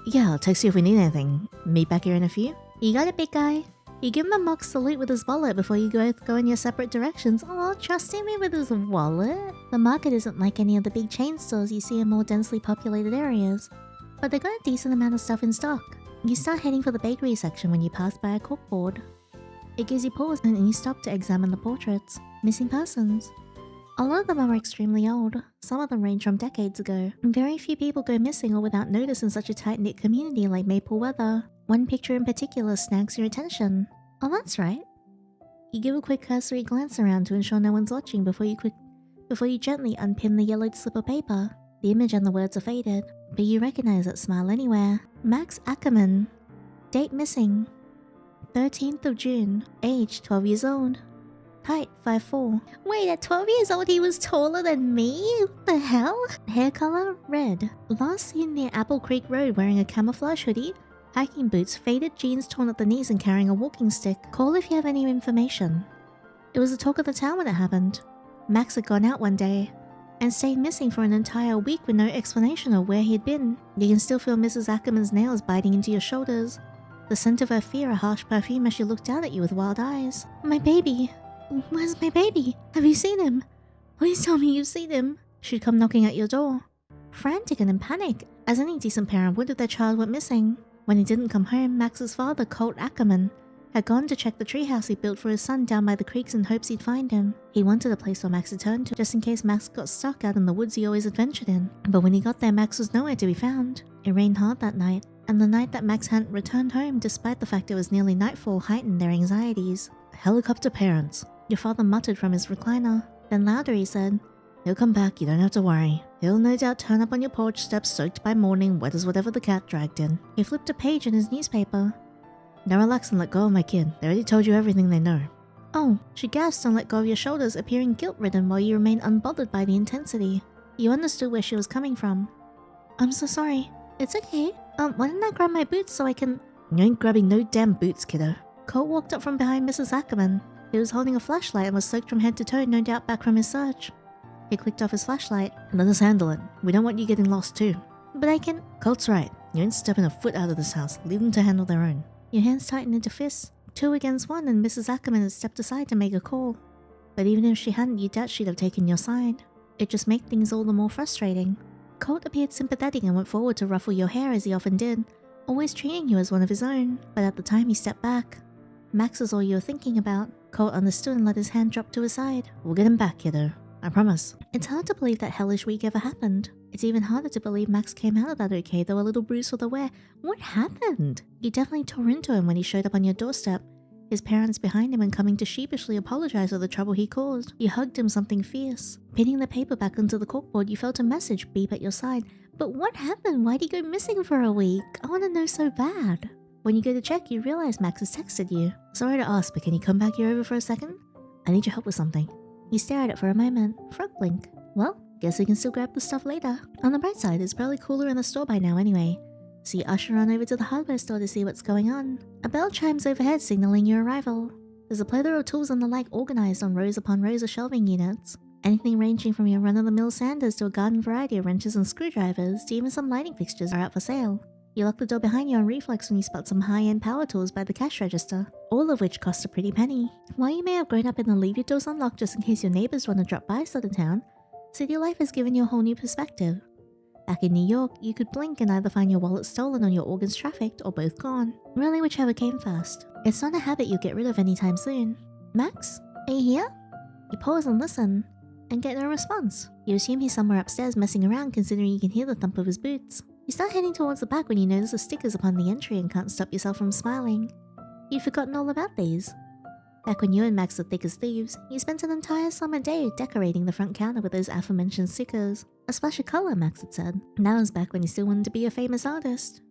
Yeah, I'll text you if we need anything. Meet back here in a few? You got it, big guy. You give him a mock salute with his wallet before you both go in your separate directions. Oh, trusting me with his wallet? The market isn't like any of the big chain stores you see in more densely populated areas, but they've got a decent amount of stuff in stock. You start heading for the bakery section when you pass by a corkboard. It gives you pause and you stop to examine the portraits. Missing persons. A lot of them are extremely old. Some of them range from decades ago. Very few people go missing or without notice in such a tight-knit community like Maple Weather. One picture in particular snags your attention. Oh, that's right. You give a quick cursory glance around to ensure no one's watching before you gently unpin the yellowed slip of paper. The image and the words are faded, but you recognize that smile anywhere. Max Ackerman. Date missing. 13th of June. Age 12 years old. Height 5'4". Wait, at 12 years old he was taller than me? What the hell? Hair color? Red. Last seen near Apple Creek Road wearing a camouflage hoodie, hiking boots, faded jeans torn at the knees and carrying a walking stick. Call if you have any information. It was the talk of the town when it happened. Max had gone out one day and stayed missing for an entire week with no explanation of where he'd been. You can still feel Mrs. Ackerman's nails biting into your shoulders. The scent of her fear, a harsh perfume as she looked down at you with wild eyes. My baby. Where's my baby? Have you seen him? Please tell me you've seen him. She'd come knocking at your door. Frantic and in panic, as any decent parent would if their child went missing. When he didn't come home, Max's father, Colt Ackerman, had gone to check the treehouse he built for his son down by the creeks in hopes he'd find him. He wanted a place for Max to turn to, just in case Max got stuck out in the woods he always adventured in. But when he got there, Max was nowhere to be found. It rained hard that night, and the night that Max hadn't returned home despite the fact it was nearly nightfall heightened their anxieties. Helicopter parents. Your father muttered from his recliner. Then louder he said, "He'll come back, you don't have to worry. He'll no doubt turn up on your porch steps soaked by morning, wet as whatever the cat dragged in." He flipped a page in his newspaper. "Now relax and let go of my kid. They already told you everything they know." "Oh," she gasped and let go of your shoulders, appearing guilt-ridden while you remained unbothered by the intensity. You understood where she was coming from. "I'm so sorry." It's okay. Why didn't I grab my boots so I can... "You ain't grabbing no damn boots, kiddo." Colt walked up from behind Mrs. Ackerman. He was holding a flashlight and was soaked from head to toe, no doubt back from his search. He clicked off his flashlight. "Let us handle it. We don't want you getting lost too." But I can... Colt's right. You ain't stepping a foot out of this house. Leave them to handle their own. Your hands tightened into fists. 2 against 1, and Mrs. Ackerman had stepped aside to make a call. But even if she hadn't, you doubt she'd have taken your side. It just made things all the more frustrating. Colt appeared sympathetic and went forward to ruffle your hair as he often did, always treating you as one of his own. But at the time he stepped back. Max is all you were thinking about. Colt understood and let his hand drop to his side. "We'll get him back, kiddo. I promise." It's hard to believe that hellish week ever happened. It's even harder to believe Max came out of that okay, though a little bruised for the wear. What happened? You definitely tore into him when he showed up on your doorstep, his parents behind him and coming to sheepishly apologize for the trouble he caused. You hugged him something fierce. Pinning the paper back onto the corkboard, you felt a message beep at your side. But what happened? Why'd he go missing for a week? I want to know so bad. When you go to check, you realize Max has texted you. "Sorry to ask, but can you come back here over for a second? I need your help with something." You stare at it for a moment. Frog blink. "Well, guess we can still grab the stuff later." On the bright side, it's probably cooler in the store by now anyway. So you usher on over to the hardware store to see what's going on. A bell chimes overhead signaling your arrival. There's a plethora of tools and the like organized on rows upon rows of shelving units. Anything ranging from your run-of-the-mill sanders to a garden variety of wrenches and screwdrivers to even some lighting fixtures are out for sale. You lock the door behind you on reflex when you spot some high-end power tools by the cash register, all of which cost a pretty penny. While you may have grown up in the leave your doors unlocked just in case your neighbors want to drop by sort of town, city life has given you a whole new perspective. Back in New York, you could blink and either find your wallet stolen or your organs trafficked, or both gone. Really, whichever came first. It's not a habit you'll get rid of anytime soon. "Max, are you here?" You pause and listen, and get no response. You assume he's somewhere upstairs messing around considering you can hear the thump of his boots. You start heading towards the back when you notice the stickers upon the entry and can't stop yourself from smiling. You'd forgotten all about these. Back when you and Max were thick as thieves, you spent an entire summer day decorating the front counter with those aforementioned stickers. A splash of color, Max had said. And that was back when you still wanted to be a famous artist.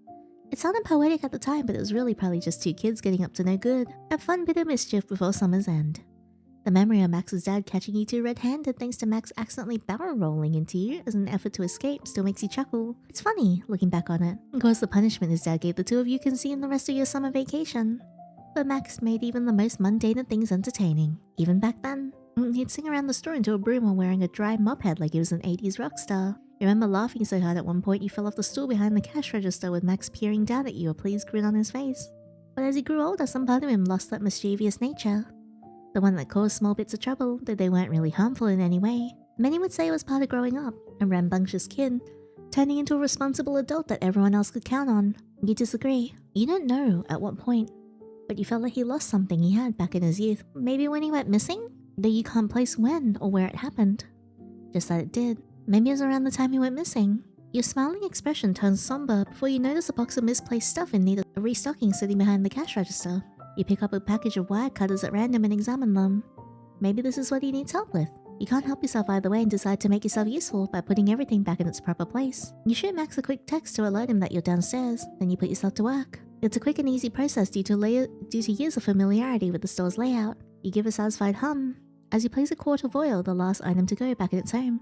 It sounded poetic at the time, but it was really probably just 2 kids getting up to no good. A fun bit of mischief before summer's end. The memory of Max's dad catching you 2 red-handed thanks to Max accidentally barrel rolling into you as an effort to escape still makes you chuckle. It's funny, looking back on it. Of course, the punishment his dad gave the 2 of you can see in the rest of your summer vacation. But Max made even the most mundane of things entertaining, even back then. He'd sing around the store into a broom while wearing a dry mop head like he was an 80s rock star. You remember laughing so hard at one point you fell off the stool behind the cash register with Max peering down at you, a pleased grin on his face. But as he grew older, some part of him lost that mischievous nature. The one that caused small bits of trouble, though they weren't really harmful in any way. Many would say it was part of growing up, a rambunctious kid, turning into a responsible adult that everyone else could count on. You disagree. You don't know at what point, but you felt like he lost something he had back in his youth. Maybe when he went missing? Though you can't place when or where it happened. Just that it did. Maybe it was around the time he went missing. Your smiling expression turns somber before you notice a box of misplaced stuff in need of restocking sitting behind the cash register. You pick up a package of wire cutters at random and examine them. Maybe this is what he needs help with. You can't help yourself either way and decide to make yourself useful by putting everything back in its proper place. You shoot Max a quick text to alert him that you're downstairs, then you put yourself to work. It's a quick and easy process due to years of familiarity with the store's layout. You give a satisfied hum as you place a quart of oil, the last item to go, back in its home,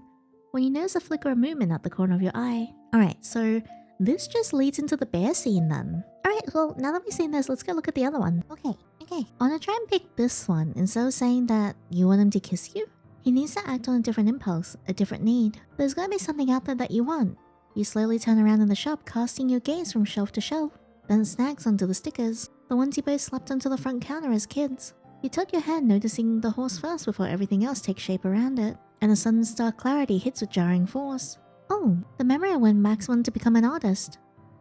when you notice a flicker of movement at the corner of your eye. Alright, so this just leads into the bear scene then. Alright, well, now that we've seen this, let's go look at the other one. Okay. I wanna try and pick this one. Instead of saying that you want him to kiss you, he needs to act on a different impulse, a different need. There's gotta be something out there that you want. You slowly turn around in the shop, casting your gaze from shelf to shelf. Then it snags onto the stickers, the ones you both slapped onto the front counter as kids. You tilt your head, noticing the horse first before everything else takes shape around it, and a sudden stark clarity hits with jarring force. Oh, the memory of when Max wanted to become an artist.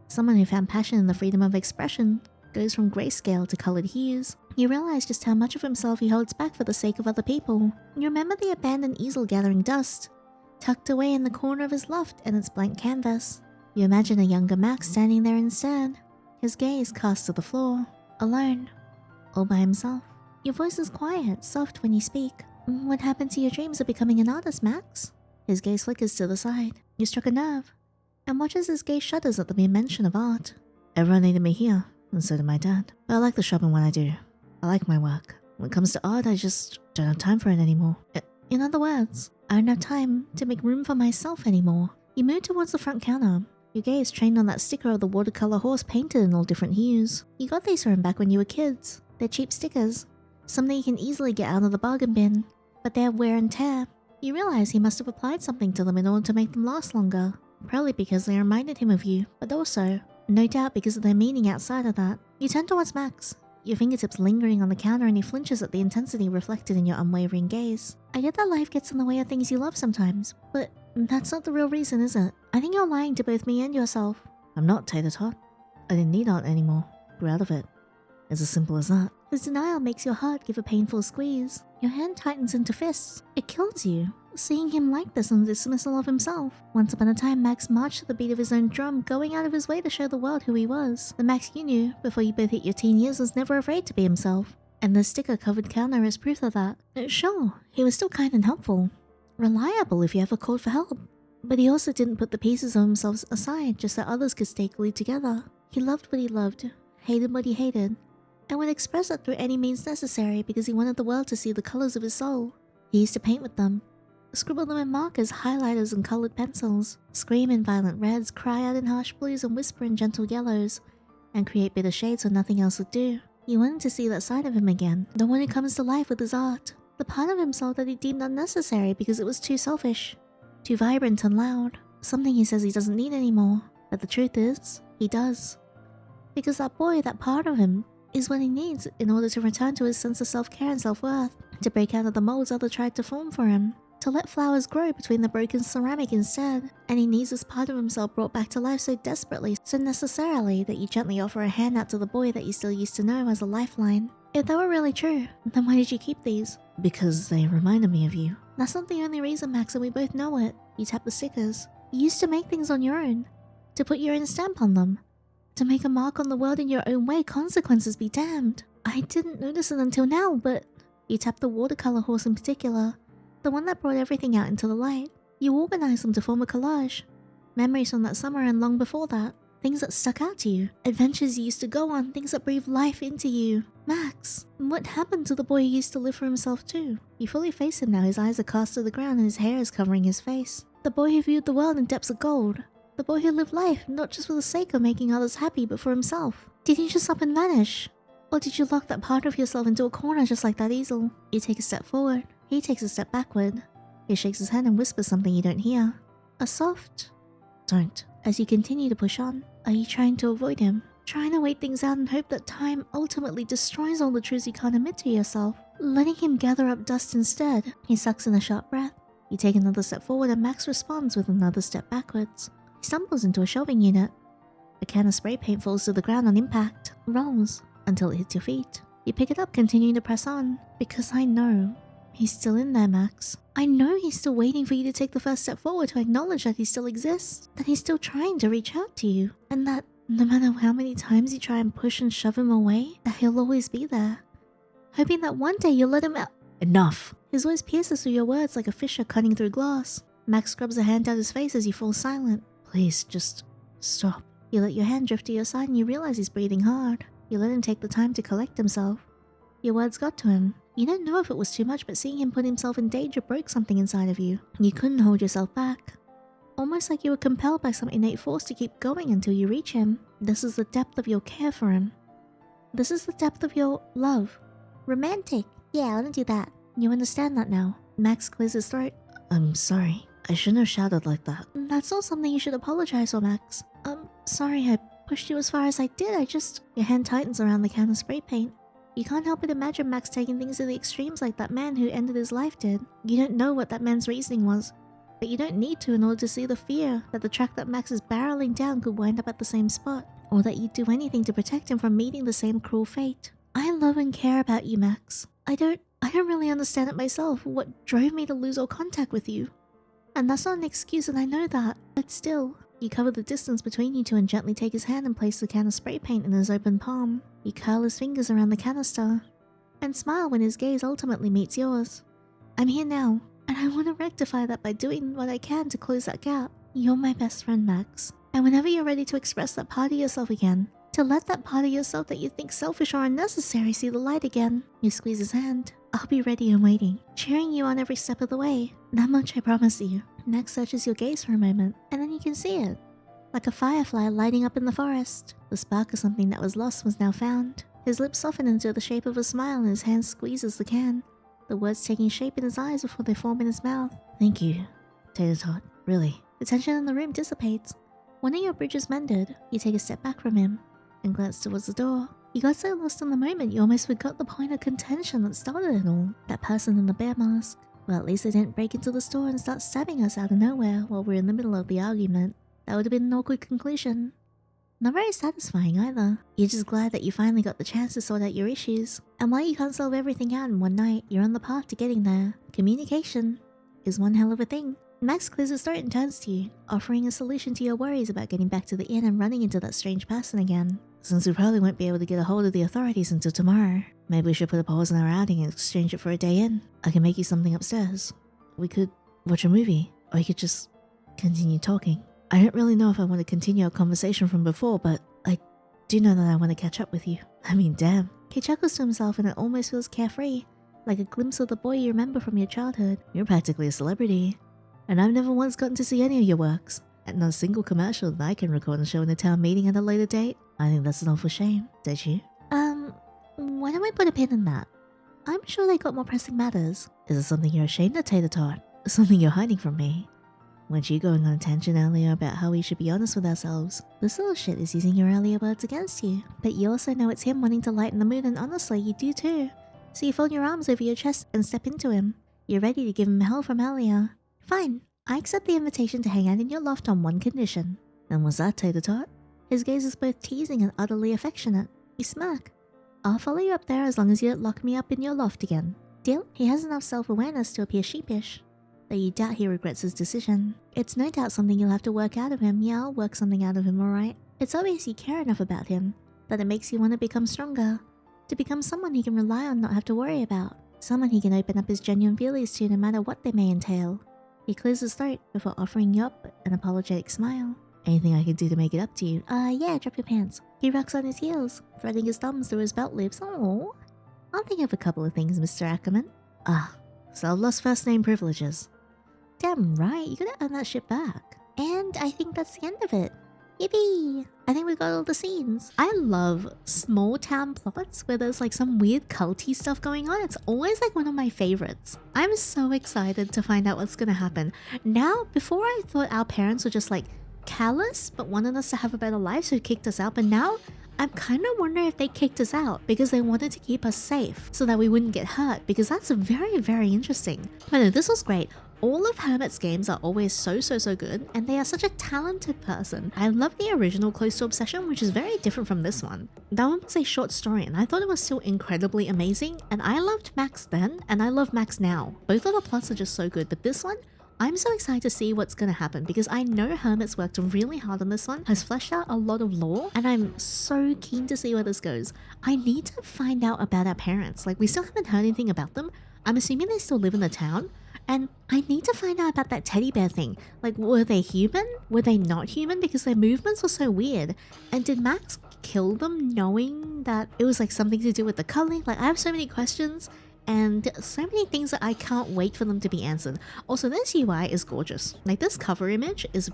Someone who found passion in the freedom of expression, goes from grayscale to colored hues. You realize just how much of himself he holds back for the sake of other people. You remember the abandoned easel gathering dust, tucked away in the corner of his loft and its blank canvas. You imagine a younger Max standing there instead, his gaze cast to the floor, alone, all by himself. Your voice is quiet, soft when you speak. What happened to your dreams of becoming an artist, Max? His gaze flickers to the side. You struck a nerve, and watches his gaze shudders at the mere mention of art. Everyone needed me here, and so did my dad. But I like the shopping when I do. I like my work. When it comes to art, I just don't have time for it anymore. In other words, I don't have time to make room for myself anymore. You move towards the front counter. Your gaze trained on that sticker of the watercolor horse painted in all different hues. You got these for him back when you were kids. They're cheap stickers. Something you can easily get out of the bargain bin. But they're wear and tear. You realize he must have applied something to them in order to make them last longer. Probably because they reminded him of you, but also, no doubt because of their meaning outside of that. You turn towards Max, your fingertips lingering on the counter, and he flinches at the intensity reflected in your unwavering gaze. I get that life gets in the way of things you love sometimes, but that's not the real reason, is it? I think you're lying to both me and yourself. I'm not, Tater Tot. I didn't need art anymore. Grew out of it. It's as simple as that. His denial makes your heart give a painful squeeze. Your hand tightens into fists. It kills you, seeing him like this and the dismissal of himself. Once upon a time, Max marched to the beat of his own drum, going out of his way to show the world who he was. The Max you knew before you both hit your teen years was never afraid to be himself. And the sticker-covered counter is proof of that. Sure, he was still kind and helpful. Reliable if you ever called for help. But he also didn't put the pieces of himself aside just so others could stay glued together. He loved what he loved, hated what he hated, and would express it through any means necessary because he wanted the world to see the colors of his soul. He used to paint with them, scribble them in markers, highlighters, and colored pencils, scream in violent reds, cry out in harsh blues, and whisper in gentle yellows, and create bitter shades when nothing else would do. He wanted to see that side of him again, the one who comes to life with his art, the part of himself that he deemed unnecessary because it was too selfish, too vibrant and loud, something he says he doesn't need anymore. But the truth is, he does. Because that boy, that part of him, is what he needs in order to return to his sense of self-care and self-worth, to break out of the molds others tried to form for him, to let flowers grow between the broken ceramic instead. And he needs this part of himself brought back to life so desperately, so necessarily, that you gently offer a hand out to the boy that you still used to know as a lifeline. If that were really true, then why did you keep these? Because they reminded me of you. That's not the only reason, Max, and we both know it. You tap the stickers. You used to make things on your own, to put your own stamp on them, to make a mark on the world in your own way, consequences be damned. I didn't notice it until now, but... You tapped the watercolor horse in particular, the one that brought everything out into the light. You organized them to form a collage. Memories from that summer and long before that. Things that stuck out to you. Adventures you used to go on, things that breathed life into you. Max, what happened to the boy who used to live for himself too? You fully face him now, his eyes are cast to the ground and his hair is covering his face. The boy who viewed the world in depths of gold. The boy who lived life, not just for the sake of making others happy, but for himself. Did he just up and vanish? Or did you lock that part of yourself into a corner just like that easel? You take a step forward, he takes a step backward. He shakes his head and whispers something you don't hear. A soft, don't. As you continue to push on, are you trying to avoid him? Trying to wait things out and hope that time ultimately destroys all the truths you can't admit to yourself? Letting him gather up dust instead. He sucks in a sharp breath. You take another step forward and Max responds with another step backwards. He stumbles into a shelving unit. A can of spray paint falls to the ground on impact, rolls, until it hits your feet. You pick it up, continuing to press on. Because I know he's still in there, Max. I know he's still waiting for you to take the first step forward to acknowledge that he still exists, that he's still trying to reach out to you, and that no matter how many times you try and push and shove him away, that he'll always be there. Hoping that one day you'll let him out. Enough! His voice pierces through your words like a fissure cutting through glass. Max scrubs a hand down his face as you fall silent. Please, just stop. You let your hand drift to your side and you realize he's breathing hard. You let him take the time to collect himself. Your words got to him. You don't know if it was too much, but seeing him put himself in danger broke something inside of you. You couldn't hold yourself back. Almost like you were compelled by some innate force to keep going until you reach him. This is the depth of your care for him. This is the depth of your love. Romantic. Yeah, I want to do that. You understand that now. Max clears his throat. I'm sorry. I shouldn't have shouted like that. That's not something you should apologize for, Max. Sorry I pushed you as far as I did. Your hand tightens around the can of spray paint. You can't help but imagine Max taking things to the extremes like that man who ended his life did. You don't know what that man's reasoning was, but you don't need to in order to see the fear that the track that Max is barreling down could wind up at the same spot, or that you'd do anything to protect him from meeting the same cruel fate. I love and care about you, Max. I don't really understand it myself, what drove me to lose all contact with you. And that's not an excuse, and I know that, but still. You cover the distance between you two and gently take his hand and place the can of spray paint in his open palm. You curl his fingers around the canister. and smile when his gaze ultimately meets yours. I'm here now, and I want to rectify that by doing what I can to close that gap. You're my best friend, Max. And whenever you're ready to express that part of yourself again, to let that part of yourself that you think selfish or unnecessary see the light again, you squeeze his hand. I'll be ready and waiting, cheering you on every step of the way. That much I promise you. Max searches your gaze for a moment, and then you can see it. Like a firefly lighting up in the forest. The spark of something that was lost was now found. His lips soften into the shape of a smile and his hand squeezes the can. The words taking shape in his eyes before they form in his mouth. Thank you, Tater Tot. Really. The tension in the room dissipates. One of your bridges mended, you take a step back from him and glance towards the door. You got so lost in the moment you almost forgot the point of contention that started it all. That person in the bear mask. Well, at least they didn't break into the store and start stabbing us out of nowhere while we're in the middle of the argument. That would have been an awkward conclusion. Not very satisfying either. You're just glad that you finally got the chance to sort out your issues. And while you can't solve everything out in one night, you're on the path to getting there. Communication is one hell of a thing. Max clears his throat and turns to you, offering a solution to your worries about getting back to the inn and running into that strange person again. Since we probably won't be able to get a hold of the authorities until tomorrow, maybe we should put a pause in our outing and exchange it for a day in. I can make you something upstairs. We could watch a movie, or you could just continue talking. I don't really know if I want to continue our conversation from before, but I do know that I want to catch up with you. I mean, damn. He chuckles to himself and it almost feels carefree, like a glimpse of the boy you remember from your childhood. You're practically a celebrity. And I've never once gotten to see any of your works. And not a single commercial that I can record and show in a town meeting at a later date. I think that's an awful shame, don't you? Why don't we put a pin in that? I'm sure they got more pressing matters. Is it something you're ashamed of, Tater Tot? Something you're hiding from me? Weren't you going on a tangent earlier about how we should be honest with ourselves? This little shit is using your earlier words against you. But you also know it's him wanting to lighten the mood, and honestly, you do too. So you fold your arms over your chest and step into him. You're ready to give him hell from earlier. Fine. I accept the invitation to hang out in your loft on one condition. And what's that, Tater Tot? His gaze is both teasing and utterly affectionate. You smirk. I'll follow you up there as long as you don't lock me up in your loft again. Deal? He has enough self-awareness to appear sheepish, though you doubt he regrets his decision. It's no doubt something you'll have to work out of him. Yeah, I'll work something out of him, alright. It's obvious you care enough about him that it makes you want to become stronger. To become someone he can rely on, not have to worry about. Someone he can open up his genuine feelings to no matter what they may entail. He clears his throat before offering you up an apologetic smile. Anything I can do to make it up to you? Yeah, drop your pants. He rocks on his heels, threading his thumbs through his belt loops. Oh, I'll think of a couple of things, Mr. Ackerman. So I've lost first name privileges. Damn right, you gotta earn that shit back. And I think that's the end of it. Yippee! I think we got all the scenes. I love small town plots where there's like some weird culty stuff going on. It's always like one of my favorites. I'm so excited to find out what's gonna happen. Now, before I thought our parents were just like callous but wanted us to have a better life, so kicked us out, but now I'm kind of wondering if they kicked us out because they wanted to keep us safe so that we wouldn't get hurt, because that's very, very interesting. But no, this was great. All of Hermit's games are always so good, and they are such a talented person. I love the original Close to Obsession, which is very different from this one. That one was a short story, and I thought it was still incredibly amazing, and I loved Max then, and I love Max now. Both of the plots are just so good, but this one, I'm so excited to see what's gonna happen because I know Hermit's worked really hard on this one, has fleshed out a lot of lore, and I'm so keen to see where this goes. I need to find out about our parents. Like, we still haven't heard anything about them. I'm assuming they still live in the town. And I need to find out about that teddy bear thing. Like, were they human? Were they not human? Because their movements were so weird. And did Max kill them knowing that it was like something to do with the culling? Like, I have so many questions and so many things that I can't wait for them to be answered. Also, this UI is gorgeous. Like, this cover image is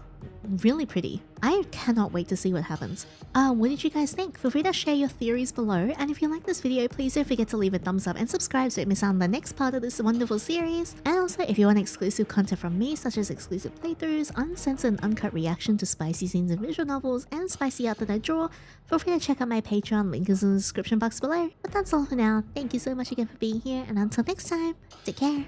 really pretty. I cannot wait to see what happens. What did you guys think? Feel free to share your theories below, and if you like this video, please don't forget to leave a thumbs up and subscribe so you don't miss out on the next part of this wonderful series. And also, if you want exclusive content from me, such as exclusive playthroughs, uncensored and uncut reaction to spicy scenes in visual novels, and spicy art that I draw, feel free to check out my Patreon, link is in the description box below. But that's all for now. Thank you so much again for being here, and until next time, take care.